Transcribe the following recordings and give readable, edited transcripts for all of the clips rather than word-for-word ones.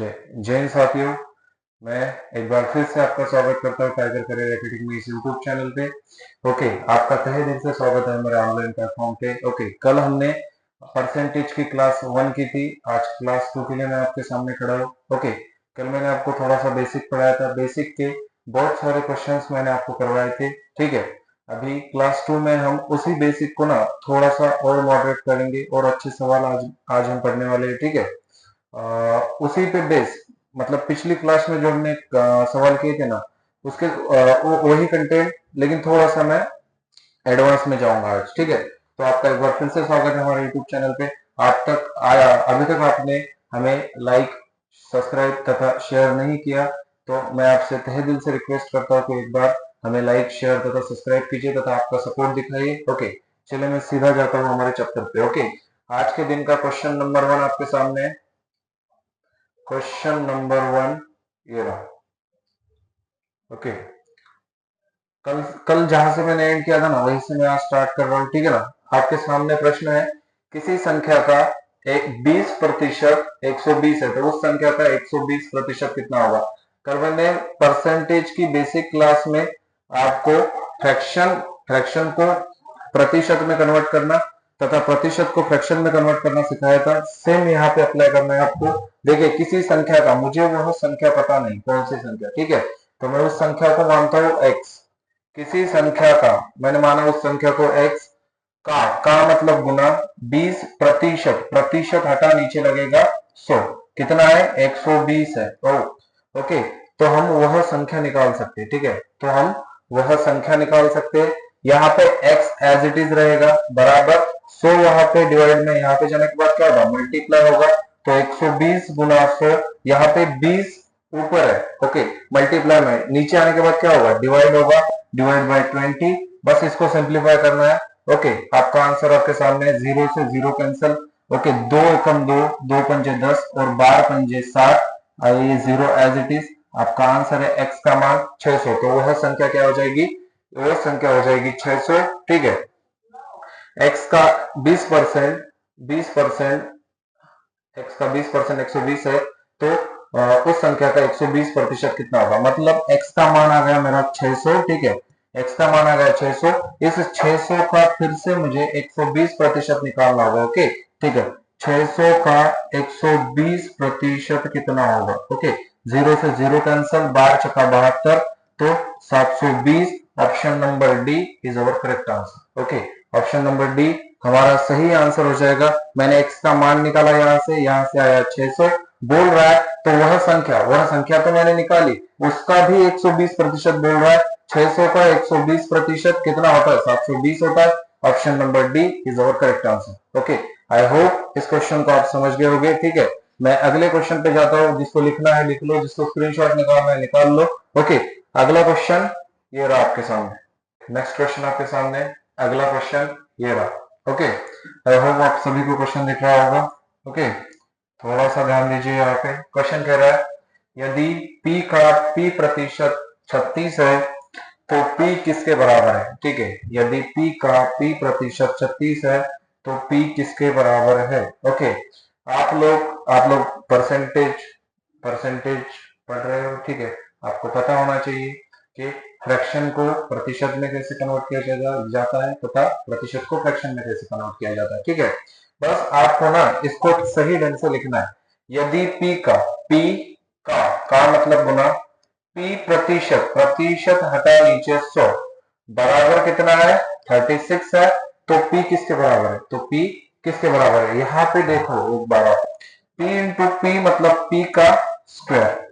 जय हिंद साथियों, मैं एक बार फिर से आपका स्वागत करता हूँ टाइगर करियर एकेडमी इस यूट्यूब चैनल पे। ओके, आपका तहे दिल से स्वागत है हमारे ऑनलाइन प्लेटफॉर्म पे। ओके, कल हमने परसेंटेज की क्लास 1 की थी, आज क्लास 2 के लिए मैं आपके सामने खड़ा हूँ। ओके, कल मैंने आपको थोड़ा सा बेसिक पढ़ाया था, बेसिक के बहुत सारे क्वेश्चंस मैंने आपको करवाए थे। ठीक है, अभी क्लास 2 में हम उसी बेसिक को ना थोड़ा सा और मॉडरेट करेंगे और अच्छे सवाल आज हम पढ़ने वाले हैं। ठीक है, उसी पे बेस मतलब पिछली क्लास में जो हमने सवाल किए थे ना, उसके वही कंटेंट, लेकिन थोड़ा सा मैं एडवांस में जाऊंगा आज। ठीक है, तो आपका एक बार फिर से स्वागत है हमारे यूट्यूब चैनल पे। आप तक आया अभी तक आपने हमें लाइक, सब्सक्राइब तथा शेयर नहीं किया, तो मैं आपसे तहे दिल से रिक्वेस्ट करता हूँ कि एक बार हमें लाइक, शेयर तथा सब्सक्राइब कीजिए तथा आपका सपोर्ट दिखाइए। ओके, चलिए मैं सीधा जाता हूँ हमारे चैप्टर पे। ओके, आज के दिन का क्वेश्चन नंबर 1 आपके सामने है। क्वेश्चन नंबर 1 ये रहा। ओके, कल कल जहां से मैंने एंड किया था ना, वहीं से मैं आज स्टार्ट कर रहा हूँ। ठीक है ना, आपके सामने प्रश्न है, किसी संख्या का एक 20% 120 है, तो उस संख्या का 120% कितना होगा। कल मैंने परसेंटेज की बेसिक क्लास में आपको फ्रैक्शन फ्रैक्शन को प्रतिशत में कन्वर्ट करना तथा प्रतिशत को फ्रैक्शन में कन्वर्ट करना सिखाया था। सेम यहाँ पे अप्लाई करना है आपको। देखिए, किसी संख्या का, मुझे वह संख्या पता नहीं कौन सी संख्या, ठीक है, तो मैं उस संख्या को मानता हूँ x। किसी संख्या का मैंने माना उस संख्या को x का मतलब गुना 20%, प्रतिशत हटा नीचे लगेगा 100, कितना है 120 है। ओके, तो हम वह संख्या निकाल सकते हैं। ठीक है, तो हम वह संख्या निकाल सकते हैं। यहाँ पे x एज इट इज रहेगा बराबर 100, यहाँ पे डिवाइड में यहाँ पे जाने के बाद क्या होगा, मल्टीप्लाई होगा। तो 120 गुना 100, यहाँ पे 20 ऊपर है, ओके, मल्टीप्लाई में नीचे आने के बाद क्या होगा, डिवाइड होगा, डिवाइड बाय 20। बस इसको सिंप्लीफाई करना है। ओके, आपका आंसर आपके सामने, 0 से 0 कैंसिल। ओके, 2 एकम 2, 2 पंजे 10 और 12 पंजे 60, ये 0 एज इट इज। आपका आंसर है x का मान 600, तो वह संख्या क्या हो जाएगी, वह संख्या हो जाएगी 600। ठीक है, x का 20%, 20% x का 20% 120 है, तो उस संख्या का 120% कितना होगा, मतलब x का मान आ गया मेरा 600। ठीक है, x का मान आ गया 600, इस 600 का फिर से मुझे 120% निकालना होगा। ओके, ठीक है, 600 का 120% कितना होगा। ओके, 0 से 0 कैंसिल, 12 छक्का 72, तो 720। Option number D is our correct answer. Okay, option number D हमारा सही आंसर हो जाएगा। मैंने x का मान निकाला, यहाँ से आया 600, बोल रहा है तो वह संख्या तो मैंने निकाली, उसका भी 120% बोल रहा है। 600 का 120% कितना होता है, 720 होता है। Option number D is our correct answer. Okay, I hope इस क्वेश्चन को आप समझ गए होंगे। ठीक है, मैं अगले क्वेश्चन पे जाता हूँ, जिसको लिखना है लिख लो, जिसको स्क्रीनशॉट निकालना है निकाल लो। ओके, अगला क्वेश्चन ये रहा आपके सामने। नेक्स्ट क्वेश्चन आपके सामने, अगला क्वेश्चन ये रहा। ओके, आई होप आप सभी को क्वेश्चन दिख रहा होगा। ओके, थोड़ा सा ध्यान दीजिए। यहाँ पे क्वेश्चन कह रहा है, यदि p का p% 36 है तो p किसके बराबर है। ठीक है, यदि p का p% 36 है तो p किसके बराबर है। ओके, आप लोग परसेंटेज परसेंटेज पढ़ रहे हो। ठीक है, आपको पता होना चाहिए कि फ्रैक्शन को प्रतिशत में कैसे कन्वर्ट किया जाता है तथा प्रतिशत को फ्रैक्शन में कैसे कन्वर्ट किया जाता है। ठीक है, बस आपको ना इसको सही ढंग से लिखना है। यदि p का मतलब गुना प्रतिशत हटा नीचे 100 बराबर कितना है, 36 है, तो p किसके बराबर है, तो p किसके बराबर है, यहाँ पे देखो एक बार आप, p इंटू p मतलब p का स्क्वायर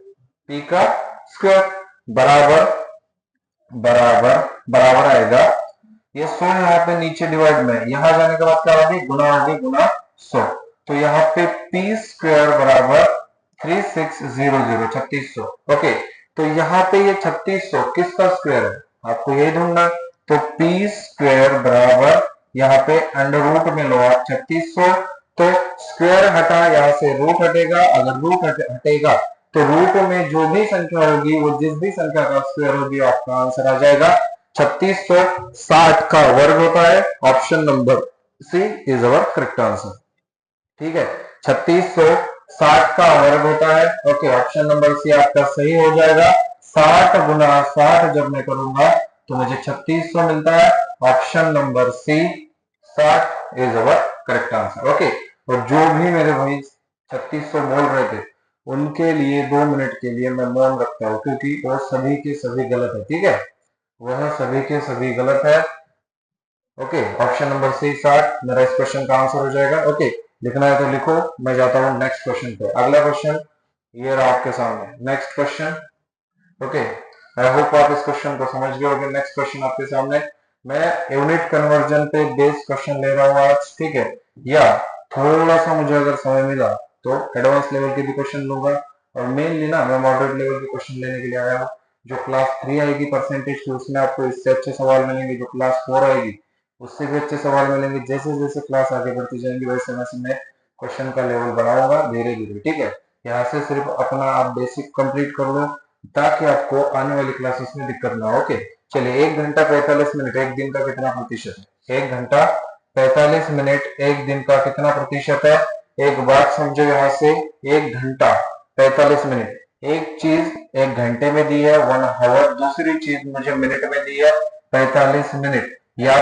बराबर बराबर बराबर आएगा ये 100, यहाँ पे नीचे डिवाइड में, यहाँ जाने के बाद क्या होगी, गुना होगी, गुना 100, तो यहाँ पे p स्क्वायर बराबर 3600 3600। ओके, तो यहाँ पे ये 3600 किसका स्क्वायर है, आपको यही ढूंढना। तो p स्क्वायर बराबर यहाँ पे अंडर रूट में लो आप 3600, तो स्क्वायर हटा, यहाँ से रूट हटेगा, अगर रूट हटेगा तो रूट में जो भी संख्या होगी, वो जिस भी संख्या का स्क्वायर होगी, आपका आंसर आ जाएगा 3660 का वर्ग होता है। Option number C is our correct answer. ठीक है, 3600 60 का वर्ग होता है। ओके, ऑप्शन नंबर सी आपका सही हो जाएगा। 60 गुना 60 जब मैं करूंगा तो मुझे 3600 मिलता है। Option number C 60 is our correct answer. Okay, और जो भी मेरे भाई 3600 बोल रहे थे उनके लिए 2 मिनट के लिए मैं मौन रखता हूँ, क्योंकि वो सभी के सभी गलत है। ठीक है, वह सभी के सभी गलत है। ओके, ऑप्शन नंबर सी 60 मेरा इस क्वेश्चन का आंसर हो जाएगा। ओके, लिखना है तो लिखो, मैं जाता हूँ नेक्स्ट क्वेश्चन पे। अगला क्वेश्चन ये रहा आपके सामने, next question. Okay, I hope आप इस क्वेश्चन को समझ गए होंगे। नेक्स्ट क्वेश्चन आपके सामने, मैं यूनिट कन्वर्जन पे बेस्ड क्वेश्चन ले रहा हूँ आज। ठीक है, या थोड़ा सा मुझे अगर समय मिला तो एडवांस लेवल के भी क्वेश्चन लूंगा, और मेनली ना मैं मॉडरेट लेवल के क्वेश्चन लेने के लिए आया हूँ। जो क्लास 3 आएगी परसेंटेज की, उसमें आपको इससे अच्छे सवाल मिलेंगे। जो क्लास 4 आएगी उससे भी अच्छे सवाल मिलेंगे। जैसे जैसे क्लास आगे बढ़ती जाएंगी वैसे वैसे मैं क्वेश्चन का लेवल बढ़ाऊंगा धीरे धीरे। ठीक है, यहाँ से सिर्फ अपना आप बेसिक कंप्लीट कर लो ताकि आपको आने वाली क्लासेस में दिक्कत ना हो। ओके, चलिए 1 घंटा 45 मिनट एक दिन का कितना प्रतिशत है? 1 घंटा 45 मिनट एक दिन का कितना प्रतिशत है? एक बात समझो यहाँ से, 1 घंटा 45 मिनट, एक चीज 1 घंटे में दी है 1 आवर, दूसरी चीज मुझे मिनट में दी है 45 मिनट। या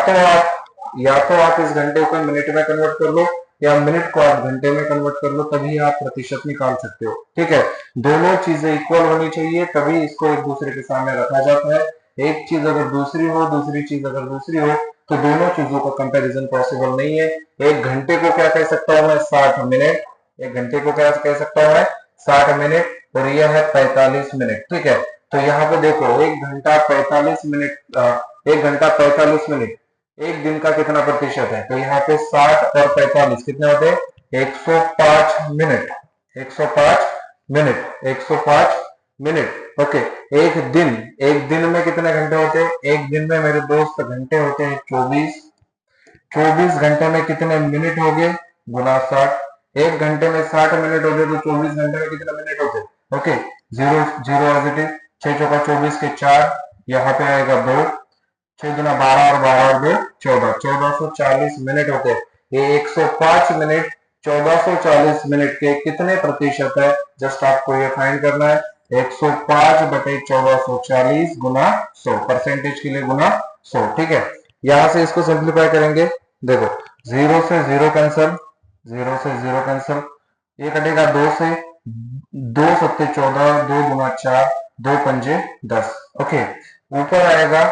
तो आप इस घंटे को मिनट में कन्वर्ट कर लो, या मिनट को आप घंटे में कन्वर्ट कर लो, तभी आप प्रतिशत निकाल सकते हो। ठीक है, दोनों चीजें इक्वल होनी चाहिए, तभी इसको एक दूसरे के सामने रखा जाता है। एक चीज अगर दूसरी हो, दूसरी चीज अगर दूसरी हो, तो दोनों चीजों का कंपैरिजन पॉसिबल नहीं है। एक घंटे को क्या कह सकता हूं मैं? 60 मिनट। एक घंटे को क्या कह सकता हूं मैं? 60 मिनट, और यह है 45 मिनट। ठीक है, तो यहाँ पे देखो 1 घंटा 45 मिनट, 1 घंटा 45 मिनट एक दिन का कितना प्रतिशत है? तो यहाँ पे 60 और 45 कितने होते हैं? 105 मिनट। 105 minute, 105 minute. ओके, एक दिन में कितने घंटे होते हैं? एक दिन में मेरे दोस्त घंटे होते हैं 24। 24 घंटे में कितने मिनट हो गए? गुना 60। एक घंटे में 60 मिनट हो गए तो 24 घंटे में कितने मिनट होते? Okay, zero zero as it is. 6 चौका 24 के 4, यहाँ पे आएगा 2, 6 गुना 12 और 12 और 2 14, 1440 मिनट होते हैं। ये 105 मिनट 1440 मिनट के कितने प्रतिशत है? जस्ट आपको ये फाइंड करना है। 105 बटे 1440 गुना 100, परसेंटेज के लिए गुना 100। ठीक है, यहां से इसको सिंप्लीफाई करेंगे। देखो, 0 से 0 कैंसल, 0 से 0 कैंसल, ये कटेगा 2 से, 2 सत्ते 14, 2 गुना 4, 2 पंजे 10। ओके, ऊपर आएगा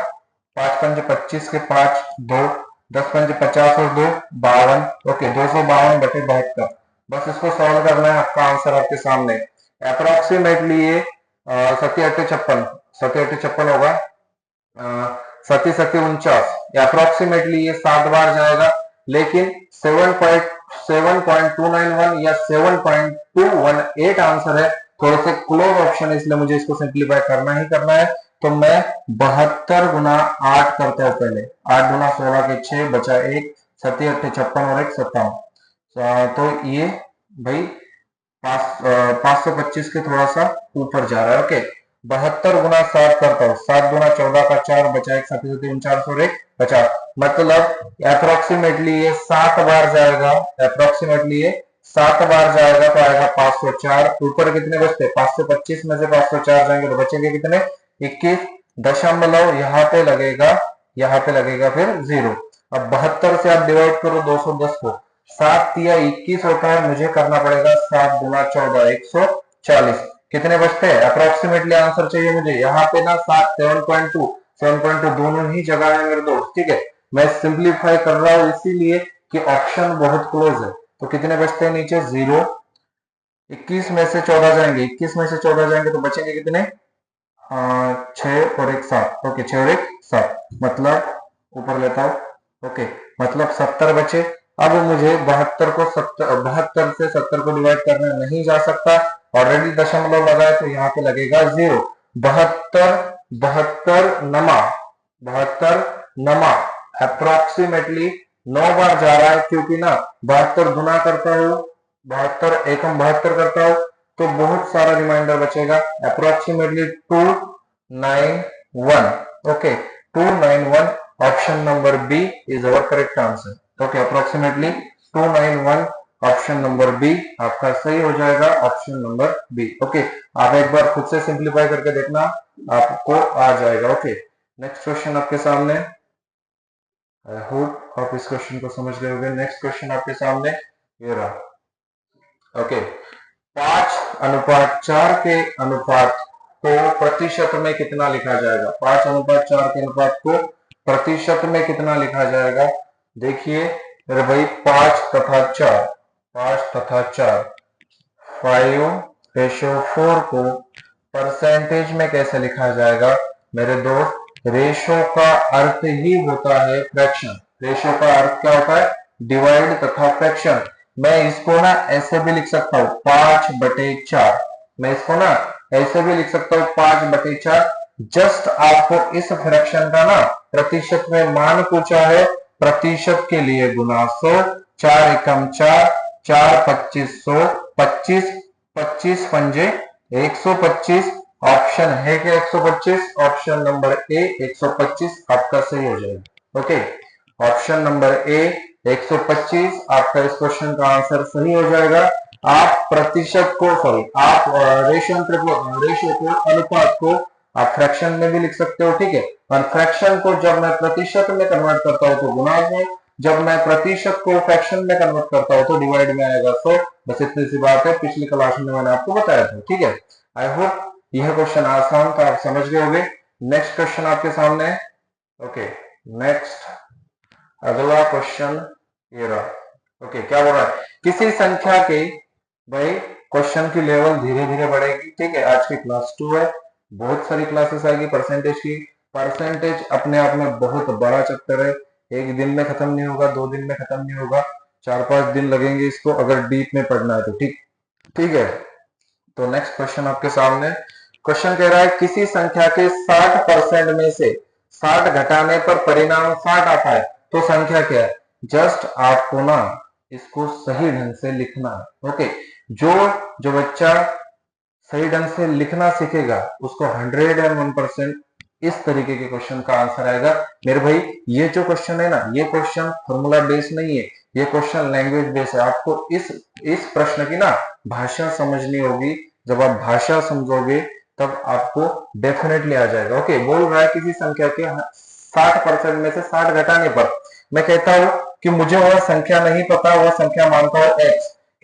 5 पंजे 25 के 5, 2, 10 पंजे 50 और 2 52। ओके, 252 बटे 72। बस इसको सॉल्व करना है, आपका आंसर आपके सामने। अप्रोक्सीमेटली ये 57 56 होगा, 49 अप्रोक्सीमेटली ये 7 बार जाएगा, लेकिन 7.291 या 7.218 आंसर है। थोड़े से क्लोज ऑप्शन है, इसलिए मुझे इसको सिंप्लीफाई करना ही करना है। तो मैं 72 गुना 8 करता हूं पहले। 8 गुना 16 के 6 बचा 1, 7 8 56 और 1 57। तो ये भाई 525 के थोड़ा सा ऊपर जा रहा है। ओके, 72 गुना 7 करता हूँ, 7 गुना 14 का 4 बचा 1, 7 49 और 1 50। मतलब अप्रोक्सीमेटली ये 7 बार जाएगा। अप्रोक्सीमेटली ये 7 बार जाएगा तो आएगा 504। ऊपर कितने बचते? 525 में से 504 जाएंगे तो बचेंगे कितने? 21 दशमलव। यहाँ पे लगेगा फिर 0। अब 72 से आप डिवाइड करो 210 को, 7 या 21 होता है, मुझे करना पड़ेगा 7 गुना 14 140। कितने बचते हैं? अप्रोक्सीमेटली आंसर चाहिए मुझे। यहाँ पे ना 7.2 दोनों ही जगह है मेरे दोस्त। ठीक है, मैं सिंप्लीफाई कर रहा हूँ इसीलिए कि ऑप्शन बहुत क्लोज है। तो कितने बचते हैं नीचे? 0। 21 में से 14 जाएंगे, 21 में से 14 जाएंगे तो बचेंगे कितने? 6 और 1 7। ओके, 6 और 1 7, मतलब ऊपर लेता हूं। ओके, मतलब 70 बचे। अब मुझे 72 को 72 से 70 को डिवाइड करना नहीं जा सकता, ऑलरेडी दशमलव लगा है तो यहाँ पे लगेगा 0। 72 नमा अप्रोक्सीमेटली 9 बार जा रहा है, क्योंकि ना 72 गुना करता हूँ, 72 एकम 72 करता हूँ तो बहुत सारा रिमाइंडर बचेगा। Approximately 291। Okay, 291 option number B is our correct answer. Okay, approximately 291 option number B आपका सही हो जाएगा, ऑप्शन नंबर बी। ओके, आप एक बार खुद से सिंप्लीफाई करके देखना, आपको आ जाएगा। ओके, नेक्स्ट क्वेश्चन आपके सामने, आई होप आप इस क्वेश्चन को समझ गए होंगे। नेक्स्ट क्वेश्चन आपके सामने ये रहा। ओके, 5:4 के अनुपात को प्रतिशत में कितना लिखा जाएगा? 5:4 के अनुपात को प्रतिशत में कितना लिखा जाएगा? देखिए मेरे भाई, 5 तथा 4, 5:4 को परसेंटेज में कैसे लिखा जाएगा मेरे दोस्त? रेशो का अर्थ ही होता है फ्रैक्शन। रेशो का अर्थ क्या होता है? डिवाइड तथा फ्रैक्शन। मैं इसको ना ऐसे भी लिख सकता हूँ 5/4, मैं इसको ना ऐसे भी लिख सकता हूँ 5/4। जस्ट आपको इस फ्रैक्शन का ना प्रतिशत में मान पूछा है, प्रतिशत के लिए गुना 100, 4 एकम 4, 4 2500, 25 25 पंजे 125। ऑप्शन है क्या 125? ऑप्शन नंबर ए 125 आपका सही हो जाएगा। ओके, ऑप्शन नंबर ए 125 आपका इस क्वेश्चन का आंसर सही हो जाएगा। आप प्रतिशत को, सॉरी, आप रेशियो को, अनुपात को आप फ्रैक्शन में भी लिख सकते हो, ठीक है। और फ्रैक्शन को जब मैं प्रतिशत में कन्वर्ट करता हूं तो गुणा में, जब मैं प्रतिशत को फ्रैक्शन में कन्वर्ट करता हूं तो डिवाइड में आएगा 100। बस इतनी सी बात है, पिछली क्लास में मैंने आपको बताया था, ठीक है। आई होप यह क्वेश्चन आसान था, आप समझ गए होंगे। नेक्स्ट क्वेश्चन आपके सामने। ओके, नेक्स्ट अगला क्वेश्चन ये रहा। ओके, क्या बोल रहा है? किसी संख्या के, भाई क्वेश्चन की लेवल धीरे धीरे बढ़ेगी, ठीक है। आज की क्लास 2 है, बहुत सारी क्लासेस आएगी परसेंटेज की। परसेंटेज अपने आप में बहुत बड़ा चैप्टर है, एक दिन में खत्म नहीं होगा, 2 दिन में खत्म नहीं होगा, 4-5 दिन लगेंगे इसको अगर डीप में पढ़ना है तो, ठीक है। तो नेक्स्ट क्वेश्चन आपके सामने, क्वेश्चन कह रहा है किसी संख्या के 60% में से 60 घटाने पर परिणाम 60 आता है तो संख्या क्या है? जस्ट आपको ना इसको सही ढंग से लिखना है। ओके, जो बच्चा सही ढंग से लिखना सीखेगा उसको 101% इस तरीके के क्वेश्चन का आंसर आएगा। मेरे भाई, ये जो क्वेश्चन है ना, ये क्वेश्चन फॉर्मूला बेस नहीं है, ये क्वेश्चन लैंग्वेज बेस है। आपको इस प्रश्न की ना भाषा समझनी होगी। जब आप भाषा समझोगे तब आपको डेफिनेटली आ जाएगा। ओके, बोल रहा है किसी संख्या के 60% में से 60 घटाने पर, मैं कहता हूं कि मुझे वह संख्या नहीं पता, वह संख्या मानता हूं x।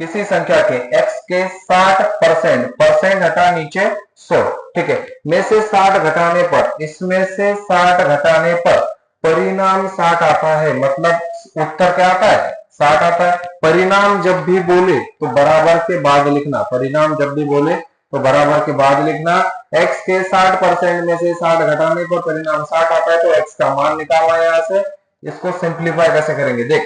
किसी संख्या के x के 60%, परसेंट हटा नीचे 100, ठीक है, में से 60 घटाने पर, इसमें से 60 घटाने पर परिणाम 60 आता है। मतलब उत्तर क्या आता है? 60 आता है। परिणाम जब भी बोले तो बराबर के बाद लिखना, परिणाम जब भी बोले तो बराबर के बाद लिखना। x के 60% में से 60 घटाने पर परिणाम 60 आता है तो x का मान निकालना है। यहाँ से इसको सिंप्लीफाई कैसे करेंगे?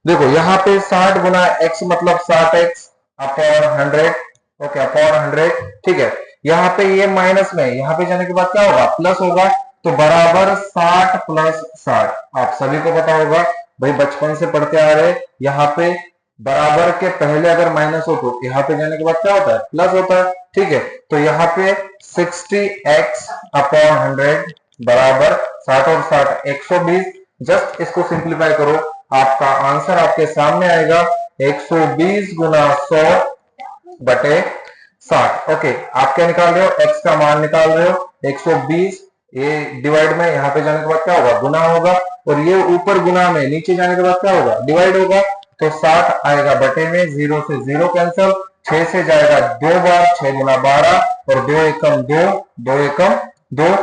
देखो यहाँ पे 60 गुना x मतलब 60x अपॉन 100। ओके, अपॉन 100, ठीक है। यहाँ पे ये माइनस में, यहाँ पे जाने के बाद क्या होगा? प्लस होगा, तो बराबर 60 प्लस 60। आप सभी को पता होगा भाई, बचपन से पढ़ते आ रहे, यहाँ पे बराबर के पहले अगर माइनस हो तो यहाँ पे जाने के बाद क्या होता है? प्लस होता है, ठीक है। तो यहाँ पे 60x अपॉन 100 बराबर 60 और 60 120। जस्ट इसको सिंप्लीफाई करो, आपका आंसर आपके सामने आएगा 120 गुना 100 बटे 60। ओके, आप क्या निकाल रहे हो? x का मान निकाल रहे हो 120, ये डिवाइड में, यहाँ पे जाने के बाद क्या होगा? गुना होगा, और ये ऊपर गुना में, नीचे जाने के बाद क्या होगा? डिवाइड होगा, तो 60 आएगा बटे में, 0 से 0 कैंसिल, 6 से जाएगा 2 बार, 6 गुना 12 और 2 एकम 2, 2 एकम 2,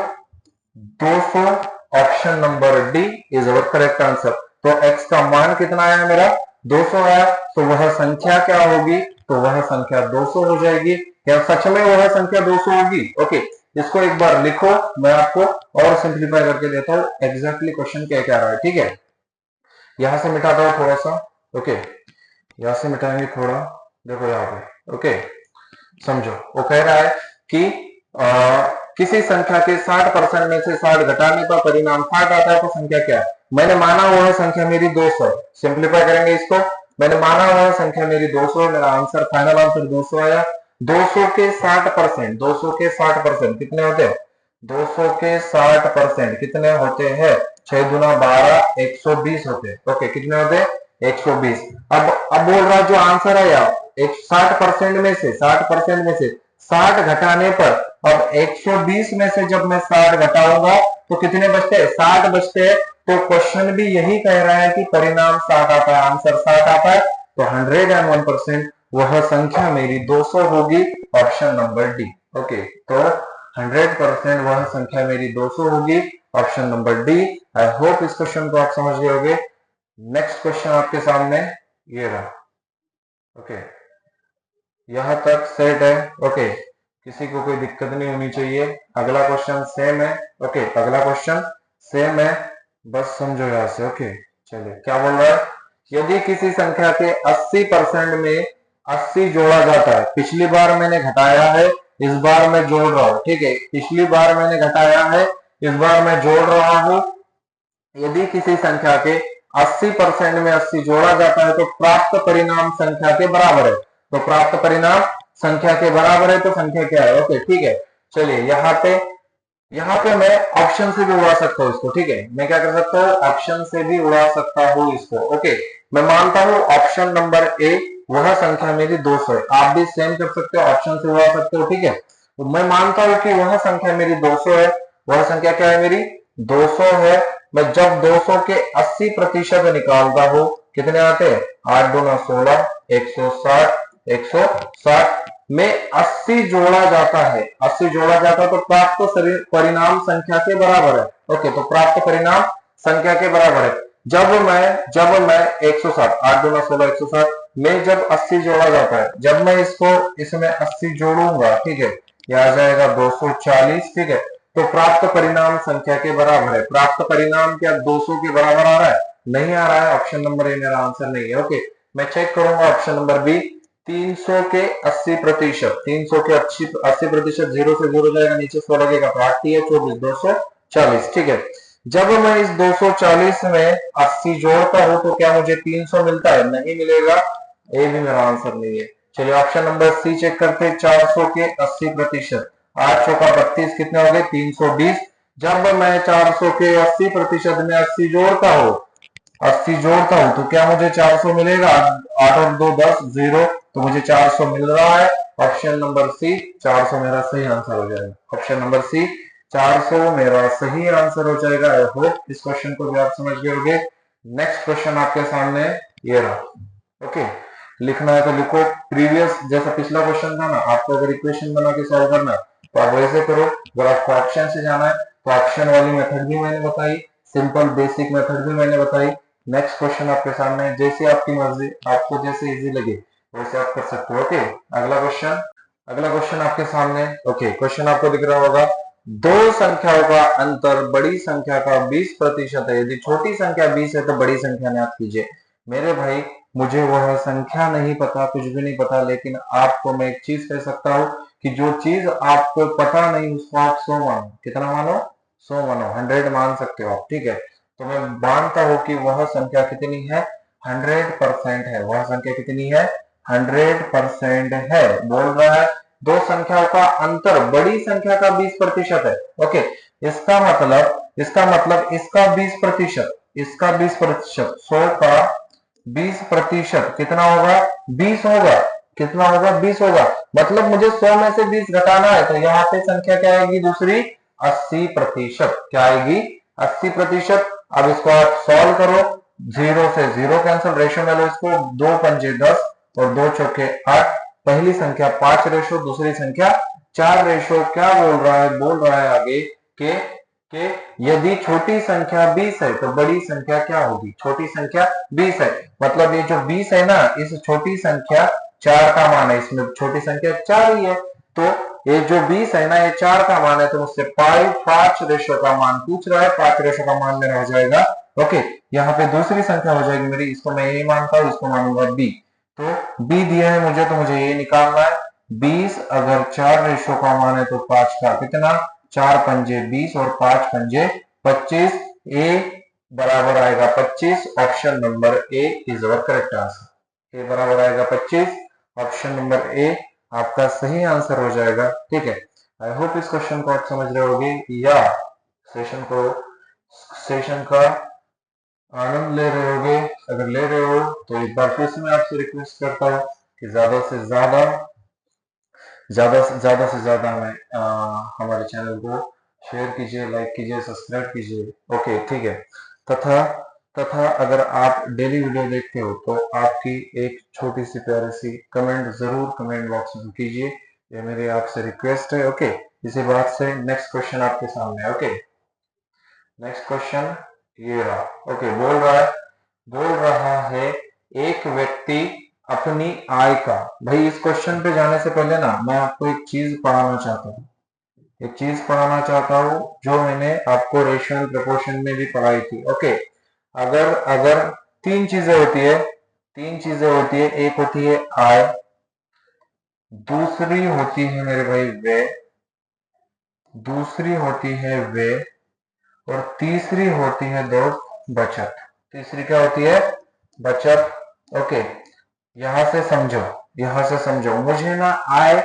200। Option number D is our correct answer. तो x का मान कितना आया मेरा? 200 आया, तो वह संख्या क्या होगी? तो वह संख्या 200 हो जाएगी। क्या सच में वह संख्या 200 होगी? ओके, इसको एक बार लिखो, मैं आपको और सिंप्लीफाई करके देता हूँ एग्जैक्टली क्वेश्चन क्या क्या रहा है, ठीक है। यहां से मिटाता हूँ थोड़ा सा। ओके, यहां से मिटाएंगे थोड़ा, देखो यहाँ पे। ओके, समझो, वो कह रहा है कि किसी संख्या के 60% में से 60 घटाने पर परिणाम 60 आता है तो संख्या क्या है? मैंने माना वह संख्या मेरी 200 है। सिंप्लीफाई करेंगे इसको, मैंने माना वह संख्या मेरी 200, मेरा आंसर, फाइनल आंसर 200 आया। 200 के 60%, 200 के 60% कितने होते हैं? 200 के 60% कितने होते हैं? 6 गुना 12 120 होते हैं। ओके, कितने होते हैं? 120। अब बोल रहा है जो आंसर है यार 60% में से 60% में से 60 घटाने पर, अब 120 में से जब मैं 60 घटाऊंगा तो कितने बचते हैं? 60 बचते हैं। तो क्वेश्चन भी यही कह रहा है कि परिणाम 60 आता है, आंसर 60 आता है। तो 101% वह संख्या मेरी 200 होगी, ऑप्शन नंबर डी। ओके, तो 100% वह संख्या मेरी 200 होगी, option number D. I hope इस क्वेश्चन को आप समझ गए होंगे। नेक्स्ट क्वेश्चन आपके सामने ये रहा। ओके, यहां तक सेट है। ओके, किसी को कोई दिक्कत नहीं होनी चाहिए। अगला क्वेश्चन सेम है। ओके, अगला क्वेश्चन सेम है, बस समझो यहां से। ओके, चलिए क्या बोल रहा है? यदि किसी संख्या के 80% में 80 जोड़ा जाता है, पिछली बार मैंने घटाया है, इस बार मैं जोड़ रहा हूं, ठीक है, पिछली बार मैंने घटाया है, इस बार मैं जोड़ रहा हूं। यदि किसी संख्या के 80% में 80 जोड़ा जाता है तो प्राप्त परिणाम संख्या के बराबर है। तो प्राप्त परिणाम संख्या के बराबर है, तो संख्या क्या है? ओके, ठीक है। चलिए यहाँ पे मैं ऑप्शन से भी उड़ा सकता हूँ इसको, ठीक है। मैं क्या कर सकता हूँ? ऑप्शन से भी उड़ा सकता हूँ इसको। ओके, मैं मानता हूँ ऑप्शन नंबर ए वह संख्या मेरी 200 है। आप भी सेम कर सकते हो, ऑप्शन से उड़ा सकते हो, ठीक है। तो मैं मानता हूँ कि वह संख्या मेरी 200 है। वह संख्या क्या है मेरी? 200 है। मैं जब 200 के 80% निकालता हूँ, कितने आते हैं? 8 दूना 16, 160, 160 में 80 जोड़ा जाता है, 80 जोड़ा जाता है तो प्राप्त परिणाम संख्या के बराबर है। ओके, तो प्राप्त परिणाम संख्या के बराबर है। जब मैं 160, 8 दूना 16, 160 में जब 80 जोड़ा जाता है, जब मैं इसमें 80 जोड़ूंगा, ठीक है, यह आ जाएगा 240, ठीक है। तो प्राप्त परिणाम संख्या के बराबर है। प्राप्त परिणाम क्या 200 के बराबर आ रहा है? नहीं आ रहा है। ऑप्शन नंबर ए मेरा आंसर नहीं है। ओके, मैं चेक करूंगा ऑप्शन नंबर बी। 300 के 80%, 300 के 80%, जीरो से जीरो जाएगा, नीचे 100 लगेगा तो 8 है 24, 240, ठीक है। जब मैं इस 240 में 80 जोड़ता हूं तो क्या मुझे 300 मिलता है? नहीं मिलेगा। ए भी मेरा आंसर नहीं है। चलिए ऑप्शन नंबर सी चेक करते हैं। 400 के 80%, 8 चौका 32, कितने हो गए? 320। जब मैं 400 के 80% में 80 जोड़ता हूं, 80 जोड़ता हूं तो क्या मुझे 400 मिलेगा? 8 और 2 10, 0, तो मुझे 400 मिल रहा है। ऑप्शन नंबर सी 400 मेरा सही आंसर हो जाएगा। ऑप्शन नंबर सी 400 मेरा सही आंसर हो जाएगा। आई होप इस क्वेश्चन को भी आप समझ गए होंगे। नेक्स्ट क्वेश्चन आपके सामने ये रहा। ओके, लिखना है तो लिखो। प्रीवियस जैसा पिछला क्वेश्चन था ना, आपको अगर इक्वेशन बना के सॉल्व करना तो आप वैसे करो। अगर आपको ऑप्शन से जाना है तो ऑप्शन वाली मेथड भी मैंने बताई, सिंपल बेसिक मेथड भी मैंने बताई। नेक्स्ट क्वेश्चन आपके सामने, जैसे आपकी मर्जी, आपको जैसे इजी लगे वैसे आप कर सकते हो। ओके, अगला क्वेश्चन आपके सामने। ओके, क्वेश्चन आपको दिख रहा होगा। दो संख्याओं का अंतर बड़ी संख्या का 20% है। यदि छोटी संख्या 20 है तो बड़ी संख्या ज्ञात कीजिए। मेरे भाई, मुझे वह संख्या नहीं पता, कुछ भी नहीं पता, लेकिन आपको मैं एक चीज कह सकता हूँ कि जो चीज आपको पता नहीं उसको आप 100 मानो। कितना मानो? 100 मानो, 100 मान सकते हो आप, ठीक है। तो मैं मानता हूं कि वह संख्या कितनी है? 100% है। वह संख्या कितनी है? 100% है। बोल रहा है दो संख्याओं का अंतर बड़ी संख्या का 20% है। ओके, इसका मतलब इसका 20%, इसका 20%, 100 का 20% कितना होगा? 20 होगा। कितना होगा? 20 होगा। मतलब मुझे 100 में से 20 घटाना है, तो यहाँ पे संख्या क्या आएगी? दूसरी 80%। क्या आएगी? 80%। अब इसको आप सॉल्व करो, जीरो से जीरो कैंसिल, रेशो में लो इसको, 2 पंजे 10 और 2 चौके 8। पहली संख्या 5 रेशो, दूसरी संख्या 4 रेशो। क्या बोल रहा है? बोल रहा है आगे के यदि छोटी संख्या 20 है तो बड़ी संख्या क्या होगी? छोटी संख्या 20 है, मतलब ये जो 20 है ना, इस छोटी संख्या 4 का मान है, इसमें छोटी संख्या 4 ही है, तो ये जो 20 है ना, ये 4 का मान है, तो मुझसे 5 रेशो का मान पूछ रहा है। 5 रेशो का मान मेरा हो जाएगा। ओके, यहाँ पे दूसरी संख्या हो जाएगी मेरी, इसको मैं ए मानता हूँ, इसको मानूंगा बी। तो बी दिया है मुझे, तो मुझे ये निकालना है। 20 अगर 4 रेशो का मान है तो 5 का कितना? 4 पंजे 20 और 5 पंजे 25। ए बराबर आएगा 25। Option number A is our correct answer. A बराबर आएगा 25। ऑप्शन नंबर ए आपका सही आंसर हो जाएगा, ठीक है। आई होप इस क्वेश्चन को आप समझ रहे होगे, या सेशन का आनंद ले रहे होगे। अगर ले रहे हो तो एक बार फिर से मैं आपसे रिक्वेस्ट करता हूँ कि ज्यादा से ज्यादा में हमारे चैनल को शेयर कीजिए, लाइक कीजिए, सब्सक्राइब कीजिए। ओके, ठीक है। तथा तथा अगर आप डेली वीडियो देखते हो तो आपकी एक छोटी सी प्यारी सी कमेंट जरूर कमेंट बॉक्स में कीजिए, ये मेरी आपसे रिक्वेस्ट है। ओके, इसी बात से नेक्स्ट क्वेश्चन आपके सामने है। ओके, नेक्स्ट क्वेश्चन ये रहा। ओके, बोल रहा है एक व्यक्ति अपनी आय का। भाई इस क्वेश्चन पे जाने से पहले ना मैं आपको एक चीज पढ़ाना चाहता हूँ, जो मैंने आपको रेशियो एंड प्रोपोर्शन में भी पढ़ाई थी। ओके, अगर अगर तीन चीजें होती है, एक होती है आय, दूसरी होती है मेरे भाई व्यय, और तीसरी होती है दोस्त बचत। तीसरी क्या होती है? बचत। ओके, यहां से समझो मुझे ना आय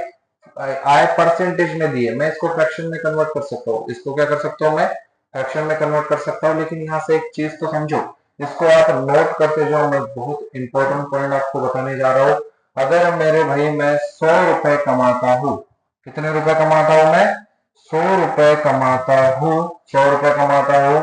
आय परसेंटेज में दी है, मैं इसको फ्रैक्शन में कन्वर्ट कर सकता हूँ। इसको क्या कर सकता हूँ मैं? फ्रैक्शन में कन्वर्ट कर सकता हूँ। लेकिन यहाँ से एक चीज तो समझो, इसको आप नोट करते जाओ, मैं बहुत इंपॉर्टेंट पॉइंट आपको बताने जा रहा हूँ। अगर मेरे भाई मैं 100 रुपए कमाता हूँ, कितने रुपए कमाता हूँ मैं? 100 रुपए कमाता हूँ, 100 रुपए कमाता हूँ,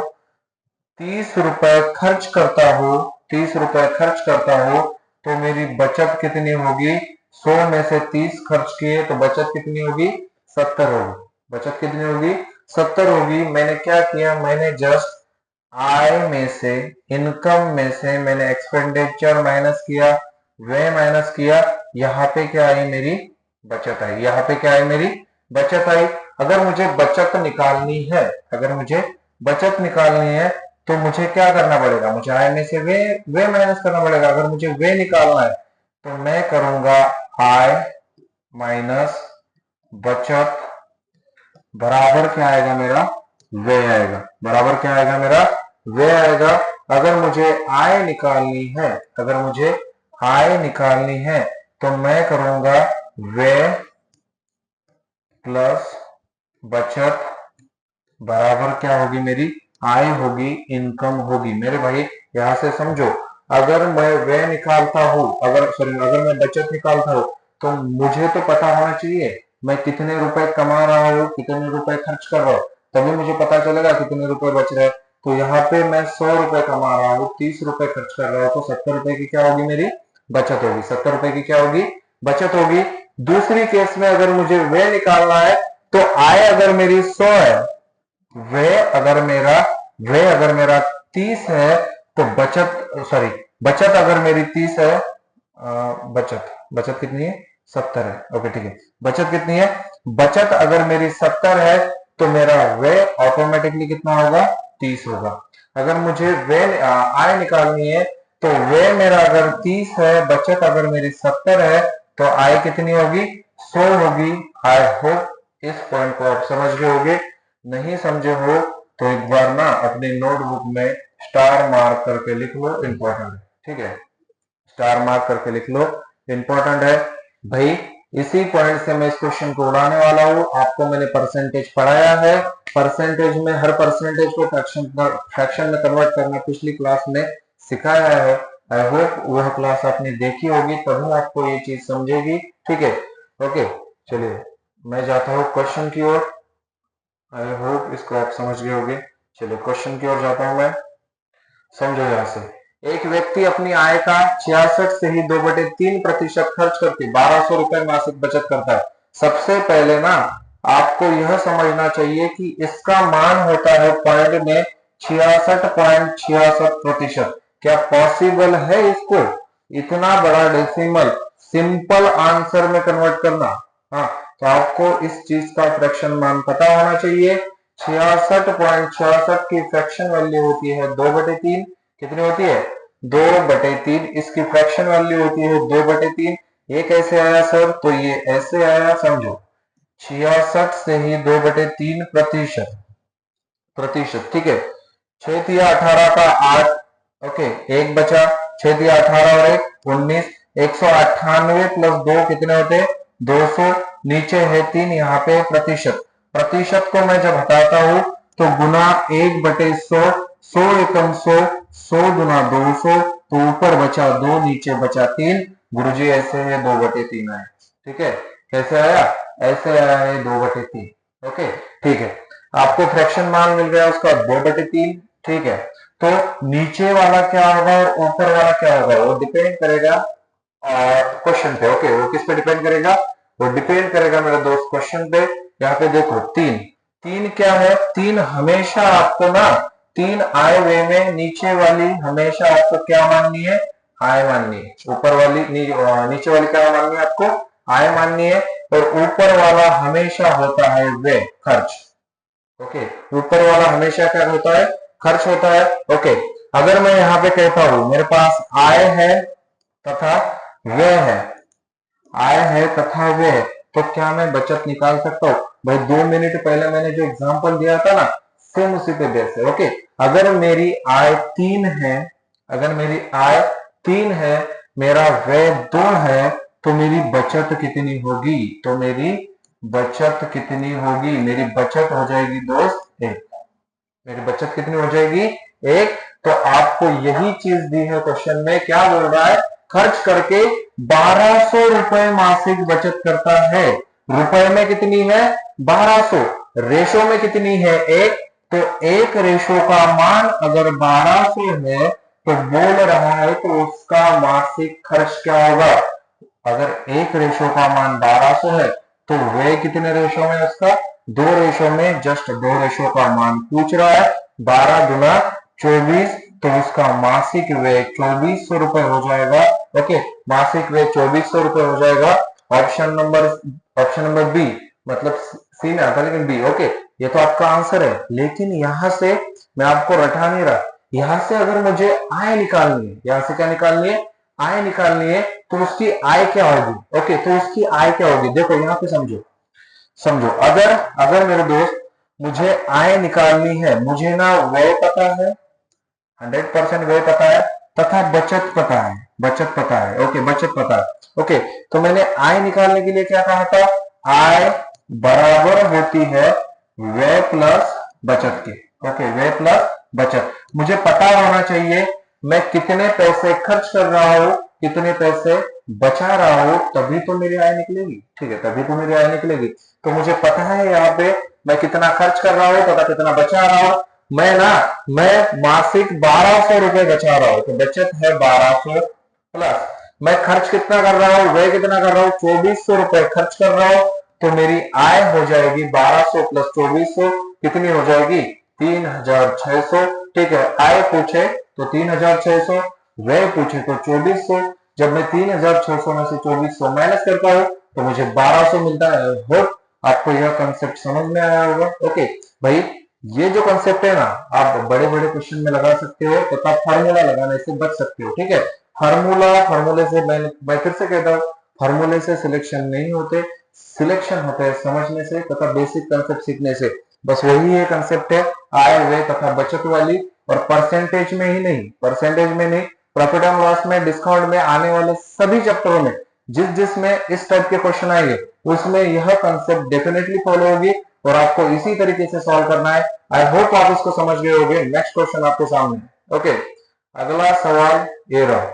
30 रुपए खर्च करता हूँ, 30 रुपए खर्च करता हूँ, तो मेरी बचत कितनी होगी? 100 में से 30 खर्च किए तो बचत कितनी होगी? 70 होगी। बचत कितनी होगी? 70 होगी। मैंने क्या किया? मैंने जस्ट आय में से, इनकम में से मैंने एक्सपेंडिचर माइनस किया, व्यय माइनस किया। यहाँ पे क्या आई? मेरी बचत आई। यहाँ पे क्या आई? मेरी बचत आई। अगर मुझे बचत निकालनी है, तो मुझे क्या करना पड़ेगा? मुझे आय में से वे माइनस करना पड़ेगा। अगर मुझे वे निकालना है तो मैं करूंगा आय माइनस बचत बराबर क्या आएगा मेरा? व्यय आएगा। बराबर क्या आएगा मेरा? व्यय आएगा। अगर मुझे आय निकालनी है तो मैं करूंगा व्यय प्लस बचत बराबर क्या होगी? मेरी आय होगी, इनकम होगी। मेरे भाई यहां से समझो, अगर मैं व्यय निकालता हूं, अगर मैं बचत निकालता हूं, तो मुझे तो पता होना चाहिए मैं कितने रुपए कमा रहा हूँ, कितने रुपए खर्च कर रहा हूँ, तभी मुझे पता चलेगा कितने रुपए बच रहे हैं। तो यहाँ पे मैं 100 रुपए कमा रहा हूँ, 30 रुपए खर्च कर रहा हूँ, तो 70 रुपए की क्या होगी? मेरी बचत होगी। 70 रुपए की क्या होगी? बचत होगी। दूसरी केस में अगर मुझे व्यय निकालना है, तो आय अगर मेरी 100 है, वे अगर मेरा 30 है, तो बचत अगर मेरी 30 है, बचत कितनी है? 70 है। ओके, ठीक है। बचत कितनी है? बचत अगर मेरी 70 है, तो मेरा वे ऑटोमेटिकली कितना होगा? 30 होगा। अगर मुझे आय निकालनी है, तो वे मेरा अगर 30 है, बचत अगर मेरी 70 है, तो आय कितनी होगी? 100 होगी। आई होप इस पॉइंट को आप समझ गए होगे। नहीं समझे हो तो एक बार ना अपनी नोटबुक में स्टार मार्क करके लिख लो, इंपॉर्टेंट है। ठीक है, स्टार मार्क करके लिख लो, इंपॉर्टेंट है भाई। इसी पॉइंट से मैं इस क्वेश्चन को उड़ाने वाला हूं। आपको मैंने परसेंटेज पढ़ाया है, परसेंटेज में हर परसेंटेज को फ्रैक्शन में कन्वर्ट करना पिछली क्लास में सिखाया है। आई होप वह क्लास आपने देखी होगी, तभी आपको ये चीज समझेगी। ठीक है, ओके, चलिए मैं जाता हूँ क्वेश्चन की ओर। आई होप इसको आप समझ गए होंगे। चलिए क्वेश्चन की ओर जाता हूं मैं। समझो यहां से, एक व्यक्ति अपनी आय का 66 से ही 2/3% खर्च करके 1200 रुपए मासिक बचत करता है। सबसे पहले ना आपको यह समझना चाहिए कि इसका मान होता है पॉइंट में 66.66%। क्या पॉसिबल है इसको इतना बड़ा डेसिमल सिंपल आंसर में कन्वर्ट करना? हाँ, तो आपको इस चीज का फ्रैक्शन मान पता होना चाहिए। 66.66 की फ्रैक्शन वैल्यू होती है 2/3। कितनी होती है? 2/3। इसकी फ्रैक्शन वैल्यू होती है 2/3। ये कैसे आया सर? तो ये ऐसे आया, समझो। 66 से ही 2/3 प्रतिशत। ठीक है, 6 तिया 18 का 8। ओके, एक बचा। 6 तिया 18 और 19। 198 प्लस 2 कितने होते? 200। नीचे है 3, यहाँ पे प्रतिशत। प्रतिशत को मैं जब हटाता हूं तो गुना 1/100, 100 एकम 100, 100 गुना 200, तो ऊपर बचा 2, नीचे बचा 3। गुरुजी ऐसे है 2/3 आए। ठीक है, कैसे आया? ऐसे आया है 2/3। ओके, ठीक है, आपको फ्रैक्शन मान मिल गया उसका 2/3। ठीक है, तो नीचे वाला क्या होगा और ऊपर वाला क्या होगा वो डिपेंड करेगा क्वेश्चन पे। ओके, वो किस पे डिपेंड करेगा? वो डिपेंड करेगा मेरे दोस्त क्वेश्चन पे। यहाँ पे देखो 3, 3 क्या है? 3 हमेशा आपको ना 3 आए वे में नीचे वाली हमेशा आपको क्या माननी है? आय माननी है। ऊपर वाली नीचे वाली क्या माननी है आपको? आय माननी है। और ऊपर वाला हमेशा होता है वे खर्च। ओके, ऊपर वाला हमेशा क्या होता है? खर्च होता है। ओके, अगर मैं यहाँ पे कहता हूं मेरे पास आय है तथा व्यय है, आय है तथा व्यय है, तो क्या मैं बचत निकाल सकता हूँ? भाई 2 मिनट पहले मैंने जो एग्जांपल दिया था ना, सेम उसी पे बेस है। ओके, अगर मेरी आय 3 है, अगर मेरी आय 3 है, मेरा व्यय 2 है, तो मेरी बचत कितनी होगी? तो मेरी बचत कितनी होगी? मेरी बचत हो जाएगी दोस्त 1। मेरी बचत कितनी हो जाएगी? 1। तो आपको यही चीज दी है क्वेश्चन में, क्या बोल रहा है? खर्च करके 1200 रुपए मासिक बचत करता है। रुपए में कितनी है? 1200। रेशो में कितनी है? 1। तो 1 रेशो का मान अगर 1200 है तो बोल रहा है तो उसका मासिक खर्च क्या होगा? अगर 1 रेशो का मान 1200 है तो वे कितने रेशो में? उसका 2 रेशो में। जस्ट 2 रेशो का मान पूछ रहा है। 12 गुना 24, तो उसका मासिक व्यय 2400 रुपए हो जाएगा। ओके, मासिक व्यय 2400 रुपए हो जाएगा। ऑप्शन नंबर बी, मतलब सी में आता लेकिन बी। ओके, ये तो आपका आंसर है। लेकिन यहां से मैं आपको रटा नहीं रहा, यहां से अगर मुझे आय निकालनी है, यहां से क्या निकालनी है? आय निकालनी है, तो उसकी आय क्या होगी? ओके, तो उसकी आय क्या होगी? देखो यहां पे समझो, समझो, अगर अगर मेरे दोस्त मुझे आय निकालनी है, मुझे ना व्यय पता है, 100% व्यय पता है तथा बचत पता है, बचत पता है। ओके, बचत पता है। ओके, तो मैंने आय निकालने के लिए क्या कहा था? आय बराबर होती है व्यय प्लस बचत के। ओके, व्यय प्लस बचत। मुझे पता होना चाहिए मैं कितने पैसे खर्च कर रहा हूं, कितने पैसे बचा रहा हूं, तभी तो मेरी आय निकलेगी। ठीक है, तभी तो मेरी आय निकलेगी। तो मुझे पता है यहाँ पे मैं कितना खर्च कर रहा हूं तथा कितना बचा रहा हूं। मैं मासिक 1200 रुपए बचा रहा हूं, तो बचत है 1200 प्लस मैं खर्च कितना कर रहा हूं, व्यय कितना कर रहा हूं, 2400 रुपए खर्च कर रहा हूं। तो मेरी आय हो जाएगी 1200 प्लस 2400, कितनी हो जाएगी? 3600। ठीक है, आय पूछे तो 3600, व्यय पूछे तो 2400। जब मैं 3600 में से 2400 माइनस करता हूं तो मुझे 1200 मिलता है। होप आपको यह कंसेप्ट समझ में आया होगा। ओके भाई, ये जो कंसेप्ट है ना, आप बड़े बड़े क्वेश्चन में लगा सकते हो तथा फार्मूला लगाने से बच सकते हो। ठीक है, फार्मूले से मैं फिर से कहता हूँ, फार्मूले से सिलेक्शन नहीं होते, सिलेक्शन होता है समझने से तथा बेसिक कंसेप्ट सीखने से। बस वही एक कंसेप्ट है आय व्यय तथा बचत वाली, और परसेंटेज में ही नहीं, परसेंटेज में नहीं, प्रॉफिट एंड लॉस में, डिस्काउंट में आने वाले सभी चैप्टरों में जिसमें इस टाइप के क्वेश्चन आएंगे उसमें यह कंसेप्ट डेफिनेटली फॉलो होगी और आपको इसी तरीके से सॉल्व करना है। आई होप आप इसको समझ गए होंगे। नेक्स्ट क्वेश्चन आपके सामने। ओके, अगला सवाल ये रहा।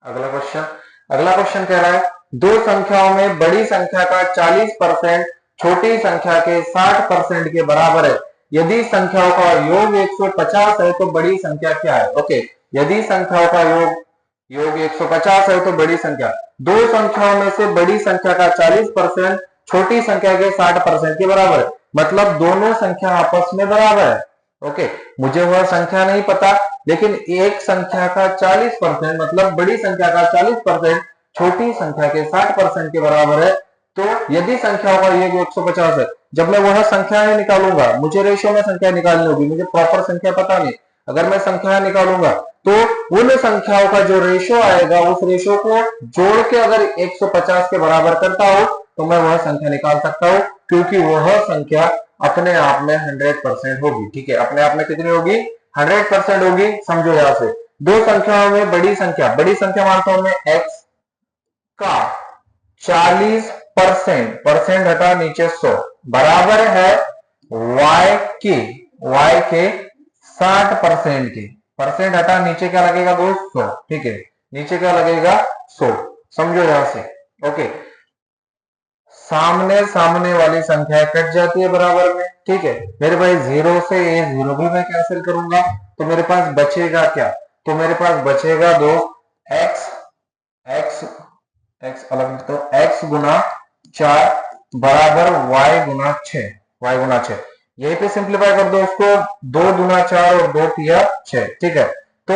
अगला क्वेश्चन कह रहा है, दो संख्याओं में बड़ी संख्या का 40% छोटी संख्या के 60% के बराबर है। यदि संख्याओं का योग 150 है तो बड़ी संख्या क्या है? ओके, यदि संख्याओं का योग 150 है तो बड़ी संख्या, दो संख्याओं में से बड़ी संख्या का 40% छोटी संख्या के 60% के बराबर है, मतलब दोनों संख्या आपस में बराबर है। ओके, मुझे वह संख्या नहीं पता, लेकिन एक संख्या का 40% मतलब बड़ी संख्या का 40% छोटी संख्या के 60% के बराबर है। तो यदि संख्याओं का योग 150 है, जब मैं वह संख्याएं निकालूंगा, मुझे रेशियो में संख्या निकालनी होगी, मुझे प्रॉपर संख्या पता नहीं। अगर मैं संख्या निकालूंगा तो उन संख्याओं का जो रेशियो आएगा, उस रेशियो को जोड़ के अगर 150 के बराबर करता हूं तो मैं वह संख्या निकाल सकता हूं, क्योंकि वह संख्या अपने आप में 100% होगी। ठीक है, अपने आप में कितनी होगी? 100% होगी। समझो यहां से दो संख्याओं में बड़ी संख्या मानता हूं मैं x का 40%, परसेंट हटा नीचे 100 बराबर है y की y के 60% के, परसेंट हटा, नीचे क्या लगेगा दोस्त 100, ठीक है, नीचे क्या लगेगा 100, समझो यहां से। ओके, सामने सामने वाली संख्या कट जाती है बराबर में, ठीक है मेरे भाई, जीरो से ये जीरो भी मैं कैंसिल करूंगा, तो मेरे पास बचेगा क्या, तो मेरे पास बचेगा दो एक्स, एक्स एक्स अलग लिख दो, एक्स गुना 4 बराबर वाई गुना 6, वाई गुना 6, यहीं पे सिंप्लीफाई कर दो उसको, 2 गुना 4 और 2 तिया 6, ठीक है। तो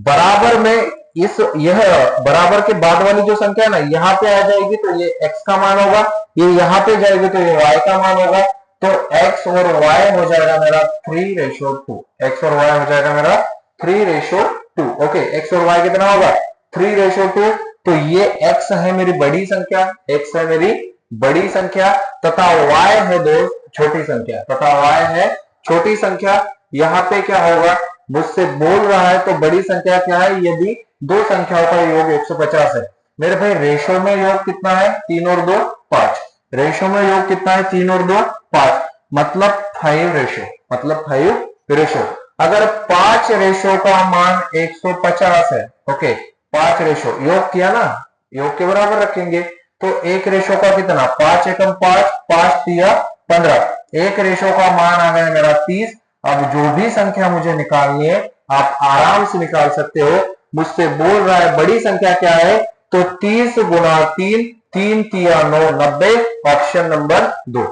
बराबर में इस, यह बराबर के बाद वाली जो संख्या है ना, यहाँ पे आ जाएगी तो ये x का मान होगा, ये यहाँ पे जाएगी तो ये y का मान होगा, तो x और y हो जाएगा मेरा 3:2, x और y हो जाएगा मेरा 3:2। ओके, x और y कितना होगा 3:2, तो ये x है मेरी बड़ी संख्या, x है मेरी बड़ी संख्या, तथा y है दोस्त छोटी संख्या, तथा y है छोटी संख्या। यहाँ पे क्या होगा, मुझसे बोल रहा है तो बड़ी संख्या क्या है, यदि दो संख्याओं का योग 150 है, मेरे भाई रेशो में योग कितना है 3 और 2 5, रेशो में योग कितना है 3 और 2 5, मतलब 5 रेशो, मतलब 5 रेशो। अगर 5 रेशो का मान 150 है, ओके 5 रेशो योग किया ना, योग के बराबर रखेंगे, तो एक रेशो का कितना 5 एकम 5, 5 तिया 15, एक रेशो का मान आ गया मेरा 30। अब जो भी संख्या मुझे निकालनी है आप आराम से निकाल सकते हो, मुझसे बोल रहा है बड़ी संख्या क्या है, तो 30 गुना 3, 3 तिया 9 90, ऑप्शन नंबर 2।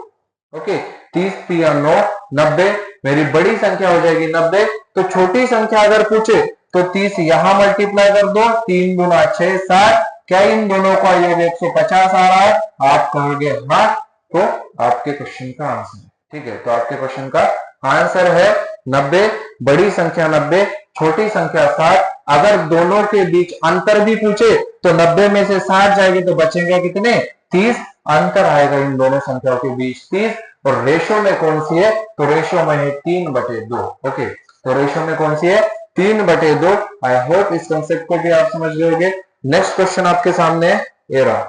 ओके, 30 तिया 9 90 मेरी बड़ी संख्या हो जाएगी 90। तो छोटी संख्या अगर पूछे तो 30 यहां मल्टीप्लाई कर दो, 3 गुना 6 60, क्या इन दोनों का योग 150 आ रहा है, आप कहोगे हाँ, तो आपके क्वेश्चन का आंसर है, ठीक है, तो आपके क्वेश्चन का आंसर है 90, बड़ी संख्या 90, छोटी संख्या 60। अगर दोनों के बीच अंतर भी पूछे तो 90 में से 60 जाएगी तो बचेंगे कितने 30, अंतर आएगा इन दोनों संख्याओं के बीच 30। और रेशो में कौन सी है, तो रेशो में है 3/2। ओके, तो रेशो में कौन सी है 3/2। आई होप इस कंसेप्ट को भी आप समझ गए होंगे। नेक्स्ट क्वेश्चन आपके सामने ये रहा।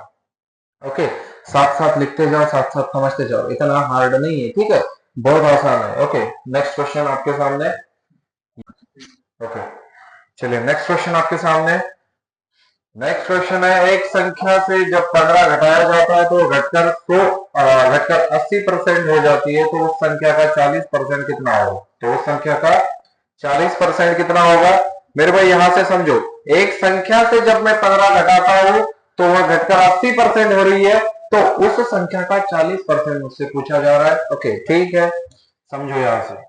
ओके, साथ साथ लिखते जाओ, साथ साथ समझते जाओ, इतना हार्ड नहीं है, ठीक है, बहुत आसान है। ओके, नेक्स्ट क्वेश्चन आपके सामने। ओके, चलिए नेक्स्ट क्वेश्चन आपके सामने। नेक्स्ट क्वेश्चन है, एक संख्या से जब 15 घटाया जाता है तो घटकर 80% हो जाती है, तो उस संख्या का 40% कितना होगा, तो उस संख्या का 40% कितना होगा। मेरे भाई यहां से समझो, एक संख्या से जब मैं 15 घटाता हूं तो वह घटकर 80% हो रही है, तो उस संख्या का 40% मुझसे पूछा जा रहा है। ओके ठीक है, समझो यहां से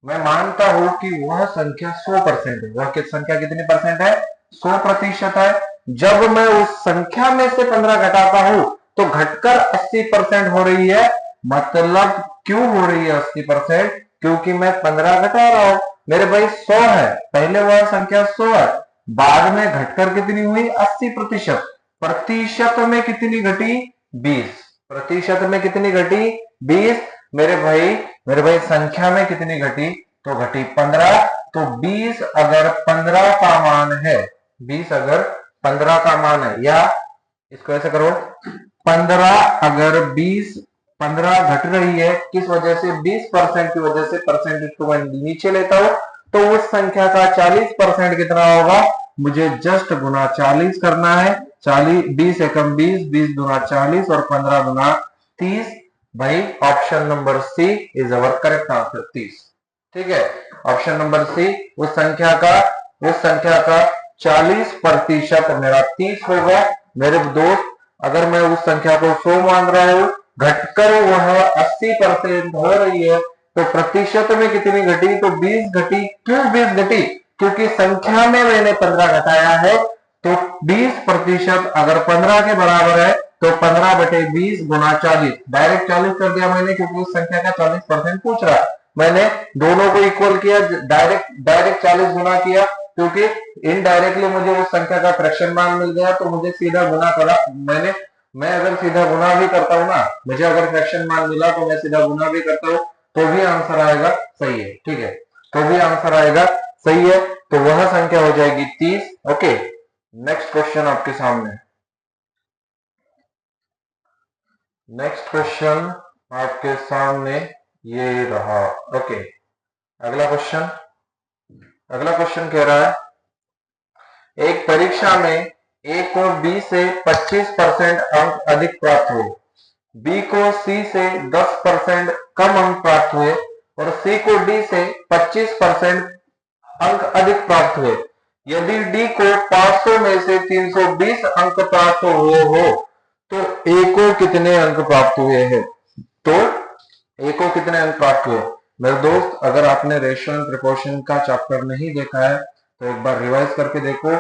मैं मानता हूं कि वह संख्या 100% है, वह संख्या कितनी परसेंट है 100% है। जब मैं उस संख्या में से 15 घटाता हूं तो घटकर 80% हो रही है, मतलब क्यों हो रही है 80%, क्योंकि मैं 15 घटा रहा हूं। मेरे भाई 100 है, पहले वह संख्या 100 है, बाद में घटकर कितनी हुई 80%, प्रतिशत में कितनी घटी 20, प्रतिशत में कितनी घटी 20। मेरे भाई संख्या में कितनी घटी, तो घटी 15, तो 20 अगर 15 का मान है, 20 अगर 15 का मान है, या इसको ऐसे करो 15 अगर 15 घट रही है किस वजह से 20% की वजह से, परसेंटेज को मैं नीचे लेता हूं, तो उस संख्या का 40% कितना होगा, मुझे जस्ट गुना 40 करना है, 40 20 एकम 20, 20 गुना 40 और 15 गुना 30। भाई option number C is our correct answer 30, ठीक है, ऑप्शन नंबर सी उस संख्या का 40% मेरा 30 होगा। मेरे दोस्त अगर मैं उस संख्या को 100 मान रहा हूं, घटकर वह 80% हो रही है, तो प्रतिशत में कितनी घटी, तो 20 घटी। क्यों 20 घटी, क्योंकि संख्या में मैंने 15 घटाया है, तो 20% अगर 15 के बराबर है तो 15/20 गुना 40, डायरेक्ट 40 कर दिया मैंने, क्योंकि उस संख्या का 40% पूछ रहा है। मैंने दोनों को इक्वल किया, डायरेक्ट 40 गुना किया, क्योंकि इनडायरेक्टली मुझे उस संख्या का फ्रैक्शन मान मिल गया, तो मुझे सीधा गुना करा मैंने। मैं अगर सीधा गुना भी करता हूँ ना, मुझे अगर फ्रैक्शन मान मिला तो मैं सीधा गुना भी करता हूँ, तो भी आंसर आएगा सही है, ठीक है, तो भी आंसर आएगा सही है, तो वह संख्या हो जाएगी 30। ओके, नेक्स्ट क्वेश्चन आपके सामने। नेक्स्ट क्वेश्चन आपके सामने ये रहा। ओके, अगला क्वेश्चन। अगला क्वेश्चन कह रहा है एक परीक्षा में ए को बी से 25% अंक अधिक प्राप्त हुए, बी को सी से 10% कम अंक प्राप्त हुए और सी को डी से 25% अंक अधिक प्राप्त हुए। यदि डी को 500 में से 320 अंक प्राप्त हुए हो तो ए को कितने अंक प्राप्त हुए हैं? तो ए को कितने अंक प्राप्त हुए? मेरे दोस्त, अगर आपने रेशियो एंड प्रोपोर्शन का चैप्टर नहीं देखा है तो एक बार रिवाइज करके देखो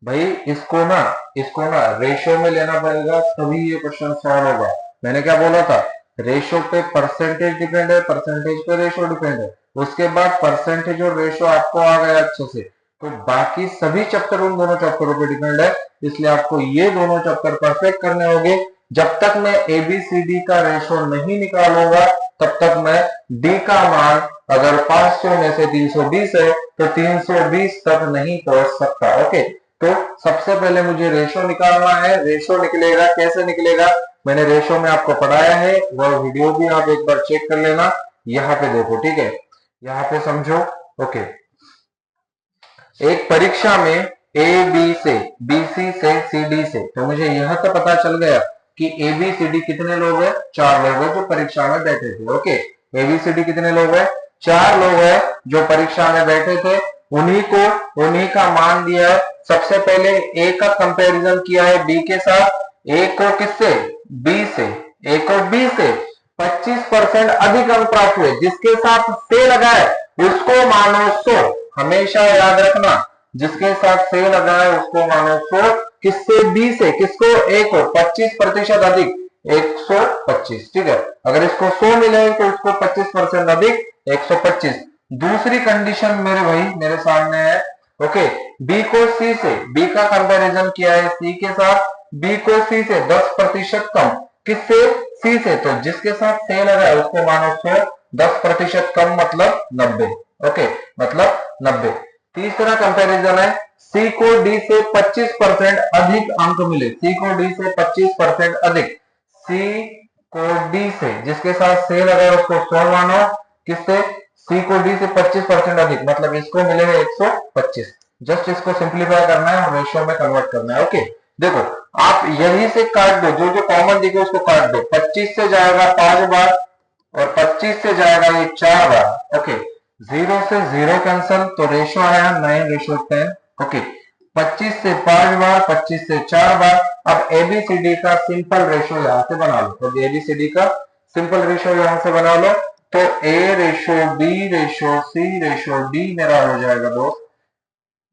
भाई। इसको ना रेशियो में लेना पड़ेगा तभी ये क्वेश्चन सॉल्व होगा। मैंने क्या बोला था? रेशियो पे परसेंटेज डिपेंड है, परसेंटेज पे रेशियो डिपेंड है। उसके बाद परसेंटेज और रेशियो आपको आ गया अच्छे से, तो बाकी सभी चैप्टर उन दोनों चैप्टरों पे डिपेंड है। इसलिए आपको ये दोनों चैप्टर परफेक्ट करने होंगे। जब तक मैं एबीसीडी का रेशियो नहीं निकालूंगा तब तक मैं डी का मान अगर 500 में से 320 है तो 320 तक नहीं पहुंच सकता। ओके, तो सबसे पहले मुझे रेशियो निकालना है। रेशियो निकलेगा, कैसे निकलेगा? मैंने रेशियो में आपको पढ़ाया है, वह वीडियो भी आप एक बार चेक कर लेना। यहाँ पे देखो, ठीक है, यहाँ पे समझो। ओके, एक परीक्षा में ए बी से, बी सी से, सी डी से, तो मुझे यह तो पता चल गया कि ए बी सी डी कितने लोग हैं? 4 लोग हैं जो परीक्षा में बैठे थे। Okay, A B C D कितने लोग हैं? 4 लोग हैं जो परीक्षा में बैठे थे। उन्हीं का मान दिया है। सबसे पहले ए का कंपैरिजन किया है बी के साथ। ए को किससे? बी से। ए को बी से 25% अधिक अंक प्राप्त हुए, जिसके साथ से लगा है उसको मानो 100। हमेशा याद रखना, जिसके साथ से लगा है उसको मानो 100। किससे? बी से। किसको? ए को। 25% अधिक 125। ठीक है, अगर इसको 100 मिले तो उसको 25% अधिक 125। दूसरी कंडीशन मेरे भाई मेरे सामने है। ओके, बी को सी से, बी का कंपैरिजन किया है सी के साथ। बी को सी से 10% कम। किससे? सी से। तो जिसके साथ से लगा है उसको मानो 100, 10% कम मतलब 90। ओके, मतलब 90। तीसरा कंपैरिजन है सी को डी से 25% अधिक अंक मिले। सी को डी से 25% अधिक। सी को डी से, जिसके साथ से लगा है उसको 100 मानो। किससे? सी को डी से 25% अधिक, मतलब इसको मिलेगा 125। जस्ट इसको सिंप्लीफाई करना है और रेशियो में कन्वर्ट करना है। ओके, देखो आप यहीं से काट दो, जो जो कॉमन दिखे उसको काट दो। 25 से जाएगा 5 बार और 25 से जाएगा ये 4 बार। ओके, 0 से 0 कैंसल, तो रेशियो आया 9:10। ओके, 25 से 5 बार, 25 से 4 बार। अब एबीसीडी का सिंपल रेशियो यहां से बना लो। तो एबीसीडी का सिंपल रेशियो यहां से बना लो, तो A ratio B ratio C ratio D मेरा हो जाएगा दोस्त,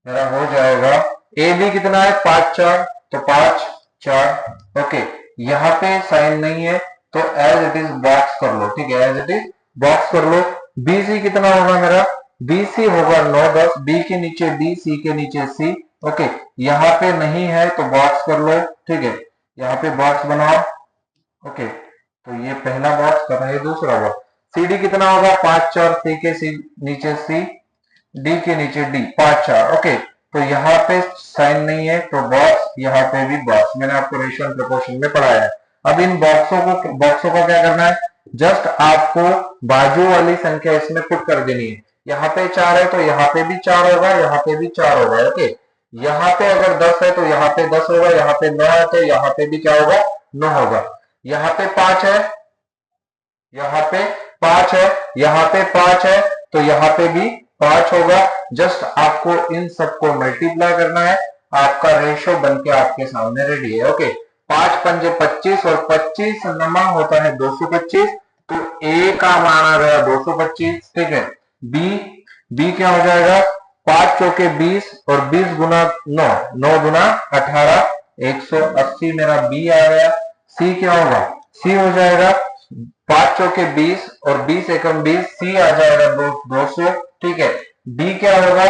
मेरा हो जाएगा। ए बी कितना है? 5 4, तो 5 4। ओके, यहाँ पे साइन नहीं है तो एज इट इज बॉक्स कर लो। ठीक है, एज इट इज बॉक्स कर लो। बी सी कितना होगा मेरा? बी सी होगा 9 10। बी के नीचे डी, सी के नीचे सी। ओके, यहाँ पे नहीं है तो बॉक्स कर लो। ठीक है, यहाँ पे बॉक्स बनाओ। ओके, तो ये पहला बॉक्स कर रहा है, दूसरा बॉक्स। सी डी कितना होगा? 5 4। सी के नीचे सी, डी के नीचे डी, 5 4। ओके, तो यहाँ पे साइन नहीं है तो बॉक्स, यहाँ पे भी बॉक्स। मैंने आपको रेशियो एंड प्रोपोर्शन में पढ़ाया है। अब इन बॉक्सों को क्या करना है? जस्ट आपको बाजू वाली संख्या इसमें पुट कर देनी है। यहाँ पे 4 है तो यहाँ पे भी 4 होगा, यहाँ पे भी 4 होगा। ओके, यहाँ पे अगर 10 है तो यहाँ पे 10 होगा, यहाँ पे 9 है तो यहाँ पे भी क्या होगा? 9 होगा। यहाँ पे 5 है, यहाँ पे 5 है, यहाँ पे 5 है तो यहाँ पे भी 5 होगा। जस्ट आपको इन सबको मल्टीप्लाई करना है, आपका रेशियो बन के आपके सामने रेडी है। ओके, 5 पंजे 25 और 25 नमा होता है 225, तो ए का मान आ गया 225। ठीक है, बी क्या हो जाएगा? 5 चौके 20 और 20 गुना 9, 9 गुना 18, 180 मेरा बी आ गया। सी क्या होगा? सी हो जाएगा 5 चौके 20 और 20 एकम 20, सी आ जाएगा 200। ठीक है, डी क्या होगा?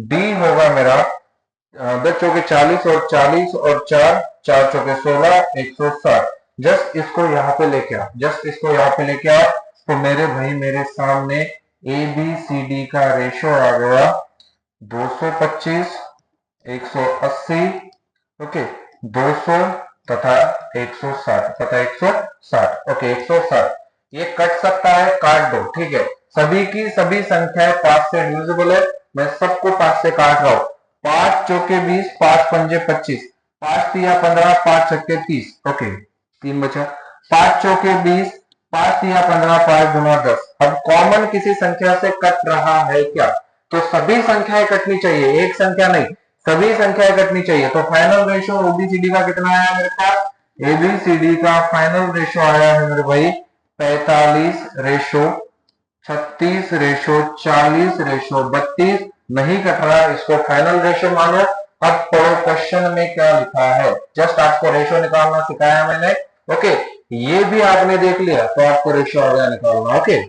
डी होगा मेरा 10 चौके 40 और 40 और 4, 4 चौके 16, 160। जस्ट इसको यहाँ पे लेके आओ, जस्ट इसको यहाँ पे लेके आओ। तो मेरे भाई मेरे सामने ए बी सी डी का रेशियो आ गया 225, 180, ओके, 200 तथा 160 तथा 160। ओके, 160। ये कट सकता है, काट दो, ठीक है। सभी की सभी संख्याएं 5 से डिविजिबल है, मैं सबको 5 से काट रहा हूं। 5 चौके 20, 5 पंजे 25, 5 तिया 15, 5 छक्के 30, ओके 3 बचा। 5 चौके 20, 5 तिया 15, 5 गुना 10। अब कॉमन किसी संख्या से कट रहा है क्या? तो सभी संख्याएं कटनी चाहिए, एक संख्या नहीं, सभी संख्याएं कटनी चाहिए। तो फाइनल रेशियो ओबीसीडी का कितना आया मेरे पास? एबीसीडी का फाइनल रेशियो आया है मेरे भाई 45 रेशो 36 रेशो 40 रेशो 32। नहीं कट रहा, इसको फाइनल रेशो मानो। अब पढ़ो क्वेश्चन में क्या लिखा है, जस्ट आपको रेशो निकालना सिखाया मैंने, ओके। ये भी आपने देख लिया तो आपको रेशो आ गया निकालना, ओके।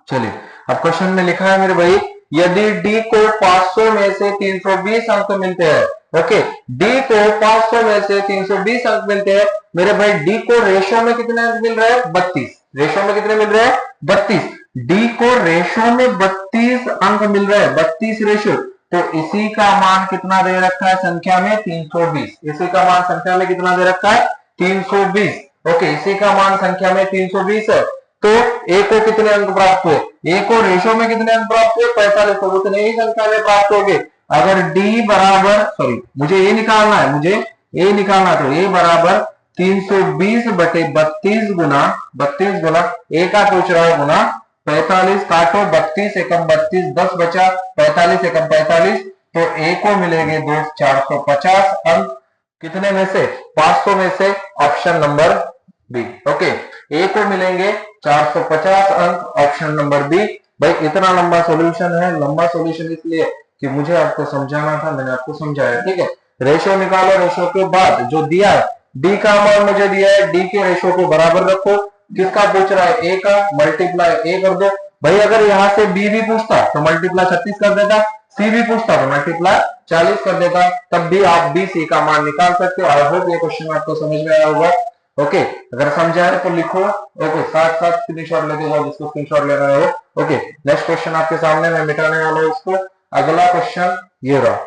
चलिए अब क्वेश्चन में लिखा है मेरे भाई, यदि डी को 500 में से 320 अंक मिलते हैं, ओके, डी को 500 में से 320 अंक मिलते हैं, मेरे भाई डी को रेशो में कितने अंक मिल रहे हैं? 32। रेशो में कितने मिल रहे हैं? 32। डी को रेशो में 32 अंक मिल रहे हैं, 32 रेशो। तो इसी का मान कितना दे रखा है संख्या में? 320। इसी का मान संख्या में कितना दे रखा है? 320, ओके। इसी का मान संख्या में 320 है। तो ए को कितने अंक प्राप्त हुए? ए को रेशो में कितने अंक प्राप्त हुए? 45। तो उतने ही संख्या में प्राप्त हो गए। अगर डी बराबर, सॉरी मुझे ए निकालना है, मुझे ए निकालना, तो ए बराबर 320 बटे 32 गुना 32 गुना ए का पूछ रहा है गुना 45। काटो 32 एकम 32, 10 बचा, 45 एकम 45, तो ए को मिलेंगे 450 अंक। कितने में से? 500 में से, ऑप्शन नंबर बी, ओके। ए को मिलेंगे 450 अंक, ऑप्शन नंबर बी। भाई इतना लंबा सॉल्यूशन है, लंबा सॉल्यूशन इसलिए कि मुझे आपको समझाना था, मैंने आपको समझाया, ठीक है। रेशो निकालो, रेशो के बाद जो दिया है, डी का मान मुझे दिया है, डी के रेशो को बराबर रखो। किसका पूछ रहा है? ए का, मल्टीप्लाई ए कर दो। भाई अगर यहाँ से बी भी पूछता तो मल्टीप्लाई 36 कर देता, सी भी पूछता तो मल्टीप्लाई 40 कर देता, तब भी आप बी सी का मान निकाल सकते हो। आई होप ये क्वेश्चन आपको समझ में आया होगा, ओके। अगर समझा है तो लिखो, ओके। साथ साथ स्क्रीनशॉट लेते जाओ जिसको स्क्रीनशॉट लेना है, ओके। नेक्स्ट क्वेश्चन आपके सामने, मैं मिटाने वाला हूं इसको। अगला क्वेश्चन ये रहा,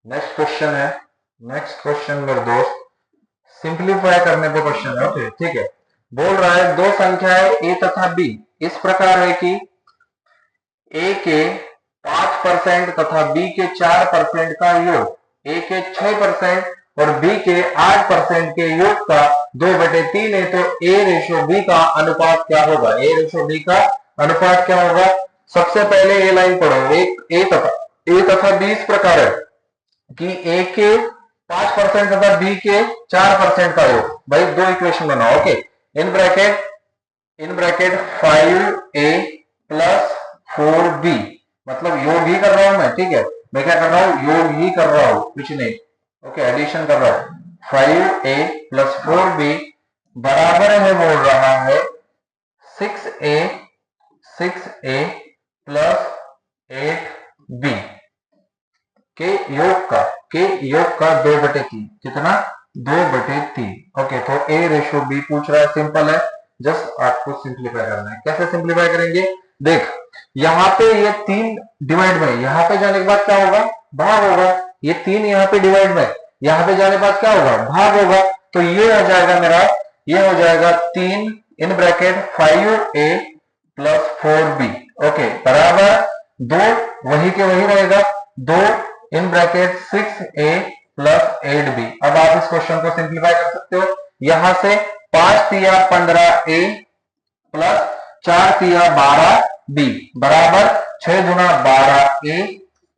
नेक्स्ट क्वेश्चन है। नेक्स्ट क्वेश्चन मेरे दोस्त सिंप्लीफाई करने पे क्वेश्चन है, ओके, ठीक है। बोल रहा है दो संख्याएं ए तथा बी इस प्रकार है कि ए के 5% तथा बी के 4% का योग, ए के 6% और बी के 8% के योग का 2/3 है, तो ए रेशो बी का अनुपात क्या होगा? ए रेशो बी का अनुपात क्या होगा? सबसे पहले ए लाइन पढ़ो, ए तथा बी इस प्रकार है कि ए के 5% तथा बी के 4% का योग। भाई दो इक्वेशन बनाओ, okay. In bracket 5a plus 4b, मतलब योग ही कर रहा हूं मैं, ठीक है। मैं क्या कर रहा हूं? योग ही कर रहा हूं, कुछ नहीं, ओके, एडिशन कर रहा हूं। 5a प्लस 4b बराबर है, बोल रहा है 6a प्लस 8b के योग का 2/3, कितना? 2/3, ओके। तो ए रेशो बी पूछ रहा है, सिंपल है, जस्ट आपको सिंप्लीफाई करना है। कैसे सिंप्लीफाई करेंगे? देख, यहाँ पे ये 3 डिवाइड में, यहाँ पे जाने के बाद क्या होगा? भाग होगा। ये 3 यहाँ पे डिवाइड में, यहाँ पे जाने के बाद क्या होगा? भाग होगा। तो ये हो जाएगा मेरा, ये हो जाएगा 3 in bracket 5a plus 4b, okay, बराबर 2 वही के वही रहेगा, 2 in bracket 6a plus 8b। अब आप इस क्वेश्चन को सिंप्लीफाई कर सकते हो। यहां से 5 तिया 15a प्लस 4 तिया 12b बराबर 6 गुना 12a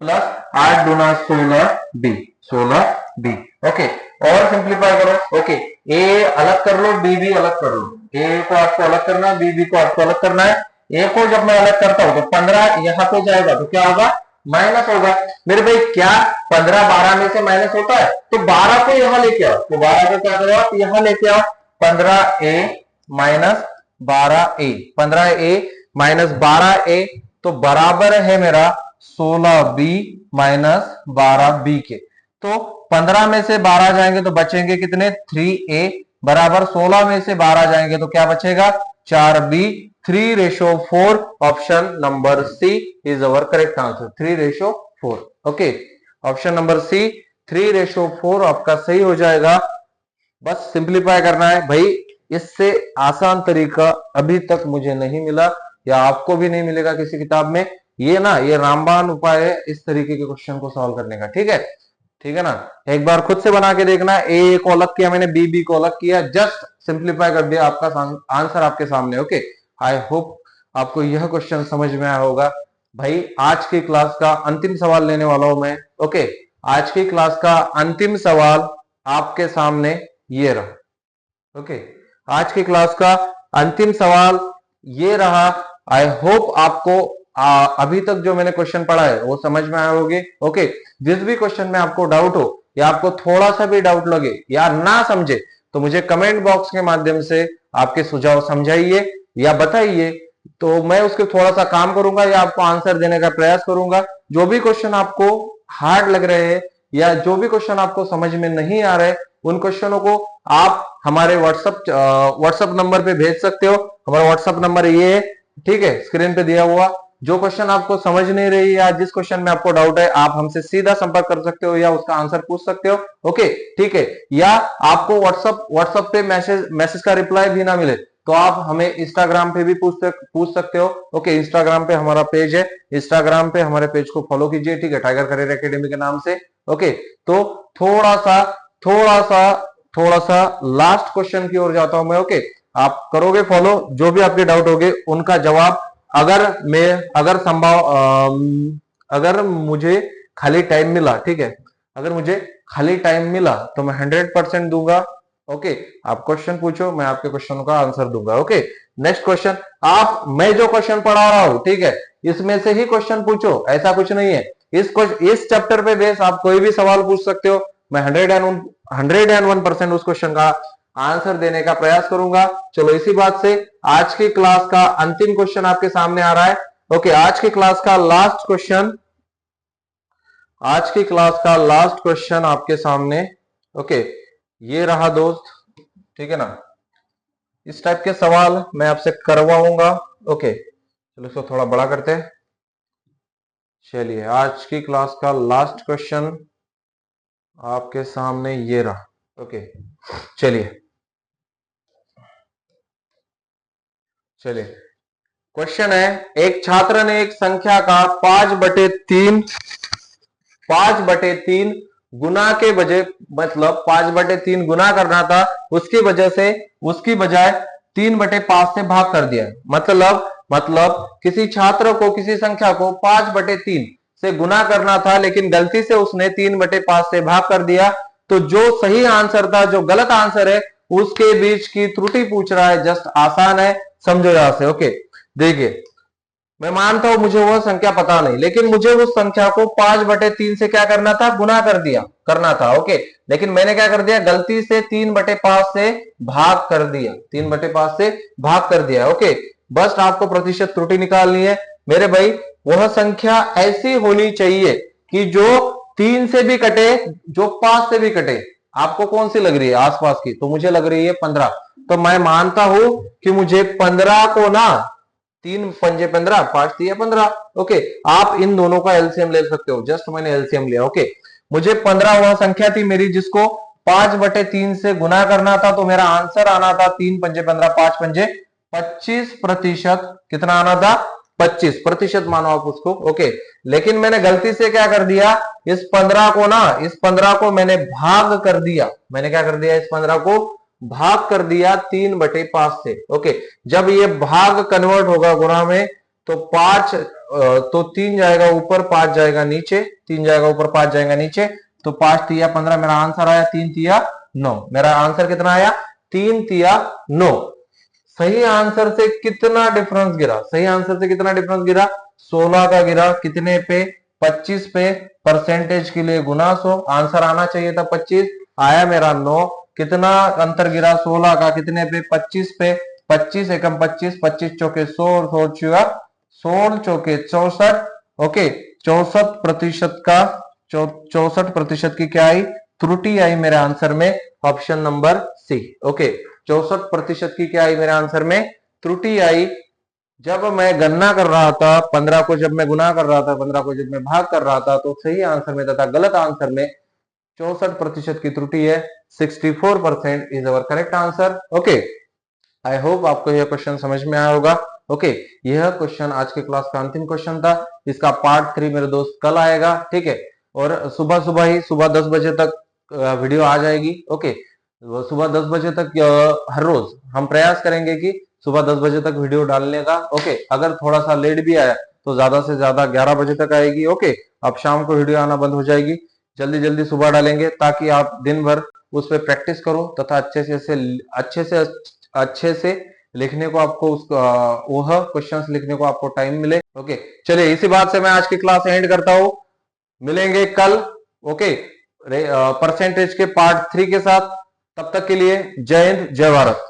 प्लस 8 गुना 16b, ओके। और सिंप्लीफाई करो, ओके। ए अलग कर लो, बी भी अलग कर लो। ए को आपको अलग करना है, बी को आपको अलग करना है। ए को जब मैं अलग करता हूं तो 15 यहां पे जाएगा तो क्या होगा? माइनस होगा। मेरे भाई क्या 15 12 में से माइनस होता है? तो 12 को यहां लेके आओ, तो 12 को क्या करो आप? यहां लेके आओ। 15a minus 12a, 15a minus 12a, तो बराबर है मेरा 16b माइनस 12b के। तो 15 में से 12 जाएंगे तो बचेंगे कितने? 3a बराबर 16 में से 12 जाएंगे तो क्या बचेगा? 4b। 3:4, option number C is our correct answer. 3:4, okay. Option number C 3:4 आपका सही हो जाएगा। बस सिंप्लीफाई करना है भाई, इससे आसान तरीका अभी तक मुझे नहीं मिला या आपको भी नहीं मिलेगा किसी किताब में। ये ना, ये रामबाण उपाय है इस तरीके के क्वेश्चन को सॉल्व करने का। ठीक है, ठीक है ना। एक बार खुद से बना के देखना, ए को अलग किया मैंने, बी को अलग किया, जस्ट सिंप्लीफाई कर दिया, आपका आंसर आपके सामने। ओके, आई होप आपको यह क्वेश्चन समझ में आया होगा। भाई आज की क्लास का अंतिम सवाल लेने वाला हूं मैं। ओके, आज की क्लास का अंतिम सवाल आपके सामने ये रहा। ओके, आज की क्लास का अंतिम सवाल ये रहा। आई होप आपको अभी तक जो मैंने क्वेश्चन पढ़ा है वो समझ में आए होंगे। ओके, जिस भी क्वेश्चन में आपको डाउट हो या आपको थोड़ा सा भी डाउट लगे या ना समझे तो मुझे कमेंट बॉक्स के माध्यम से आपके सुझाव समझाइए या बताइए, तो मैं उसके थोड़ा सा काम करूंगा या आपको आंसर देने का प्रयास करूंगा। जो भी क्वेश्चन आपको हार्ड लग रहे हैं या जो भी क्वेश्चन आपको समझ में नहीं आ रहे, उन क्वेश्चनों को आप हमारे व्हाट्सएप नंबर पे भेज सकते हो। हमारा व्हाट्सएप नंबर ये है, ठीक है, स्क्रीन पे दिया हुआ। जो क्वेश्चन आपको समझ नहीं रही या जिस क्वेश्चन में आपको डाउट है, आप हमसे सीधा संपर्क कर सकते हो या उसका आंसर पूछ सकते हो। ओके, ठीक है। या आपको व्हाट्सएप पे मैसेज का रिप्लाई भी ना मिले तो आप हमें इंस्टाग्राम पे भी पूछ सकते हो। ओके, इंस्टाग्राम पे हमारा पेज है, इंस्टाग्राम पे हमारे पेज को फॉलो कीजिए, ठीक है, टाइगर करियर एकेडमी के नाम से। ओके, तो थोड़ा सा लास्ट क्वेश्चन की ओर जाता हूं मैं। ओके, आप करोगे फॉलो, जो भी आपके डाउट होंगे उनका जवाब अगर मुझे खाली टाइम मिला, ठीक है, अगर मुझे खाली टाइम मिला तो मैं 100% दूंगा। ओके, आप क्वेश्चन पूछो, मैं आपके क्वेश्चन का आंसर दूंगा। ओके, नेक्स्ट क्वेश्चन, मैं जो क्वेश्चन पढ़ा रहा हूं, ठीक है, इसमें से ही क्वेश्चन पूछो, ऐसा कुछ नहीं है। इस चैप्टर पे बेस आप कोई भी सवाल पूछ सकते हो, मैं 101% उस क्वेश्चन का आंसर देने का प्रयास करूंगा। चलो, इसी बात से आज की क्लास का अंतिम क्वेश्चन आपके सामने आ रहा है। ओके, आज की क्लास का लास्ट क्वेश्चन आपके सामने। ओके, ये रहा दोस्त, ठीक है ना। इस टाइप के सवाल मैं आपसे करवाऊंगा। ओके, चलो इसको थोड़ा बड़ा करते हैं। चलिए, आज की क्लास का लास्ट क्वेश्चन आपके सामने ये रहा। ओके, चलिए क्वेश्चन है, एक छात्र ने एक संख्या का 5/3 गुना के बजाय, मतलब 5/3 गुना करना था, उसकी वजह से उसकी बजाय 3/5 से भाग कर दिया। मतलब किसी छात्र को किसी संख्या को 5/3 से गुना करना था, लेकिन गलती से उसने 3/5 से भाग कर दिया। तो जो सही आंसर था, जो गलत आंसर है, उसके बीच की त्रुटि पूछ रहा है। जस्ट आसान है, समझो यहां से। ओके, देखिए, मैं मानता हूं मुझे वह संख्या पता नहीं, लेकिन मुझे उस संख्या को 5/3 से क्या करना था, गुना करना था। ओके, लेकिन मैंने क्या कर दिया, गलती से 3/5 से भाग कर दिया, 3/5 से भाग कर दिया। ओके, बस आपको प्रतिशत त्रुटि निकालनी है मेरे भाई। वह संख्या ऐसी होनी चाहिए कि जो 3 से भी कटे, जो 5 से भी कटे। आपको कौन सी लग रही है आसपास की? तो मुझे लग रही है 15। तो मैं मानता हूं कि मुझे 15 को ना, 3×5 = 5×3 = 15। ओके, आप इन दोनों का एलसीएम ले सकते हो। जस्ट मैंने एलसीएम लिया। ओके, मुझे 15 वह संख्या थी मेरी जिसको 5/3 से गुना करना था, तो मेरा आंसर आना था 3×5 = 5×5 = 25%। कितना आना था? 25% मानो आप उसको। ओके, लेकिन मैंने गलती से क्या कर दिया, इस 15 को मैंने भाग कर दिया। मैंने क्या कर दिया, इस 15 को भाग कर दिया 3/5 से। ओके, जब ये भाग कन्वर्ट होगा गुणा में तो 3 जाएगा ऊपर, 5 जाएगा नीचे, 3 जाएगा ऊपर, 5 जाएगा नीचे, तो 5×3 = 15। मेरा आंसर आया 3×3 = 9। मेरा आंसर कितना आया? 3×3 = 9। सही आंसर से कितना डिफरेंस गिरा? सही आंसर से कितना डिफरेंस गिरा? 16 का गिरा। कितने पे? 25 पे। परसेंटेज के लिए गुना 100, आंसर आना चाहिए था 25, आया मेरा 9। कितना अंतर गिरा 16 का? कितने पे? 25 पे। 25 एकम 25, 25 चौके 100 और 16 चौके 64। ओके, 64% की क्या आई? त्रुटि आई मेरे आंसर में, ऑप्शन नंबर सी। ओके, 64% की क्या आई मेरे आंसर में? त्रुटि आई। जब मैं गणना कर रहा था 15 को, जब मैं गुना कर रहा था 15 को, जब मैं भाग कर रहा था, तो सही आंसर में तथा गलत आंसर में 64% की त्रुटि है। 64% is our correct answer. Okay, I hope आपको यह क्वेश्चन समझ में आया होगा। ओके, यह क्वेश्चन आज के क्लास का अंतिम क्वेश्चन था। इसका पार्ट 3 मेरे दोस्त कल आएगा, ठीक है। और सुबह सुबह ही सुबह 10 बजे तक वीडियो आ जाएगी। ओके, सुबह 10 बजे तक हर रोज हम प्रयास करेंगे कि सुबह 10 बजे तक वीडियो डालने का। ओके, अगर थोड़ा सा लेट भी आया तो ज्यादा से ज्यादा 11 बजे तक आएगी। ओके, अब शाम को वीडियो आना बंद हो जाएगी, जल्दी जल्दी सुबह डालेंगे ताकि आप दिन भर उस पर प्रैक्टिस करो तथा अच्छे से लिखने को आपको वह क्वेश्चंस लिखने को आपको टाइम मिले। ओके, चलिए इसी बात से मैं आज की क्लास एंड करता हूं। मिलेंगे कल, ओके, परसेंटेज के पार्ट 3 के साथ। तब तक के लिए जय हिंद, जय भारत।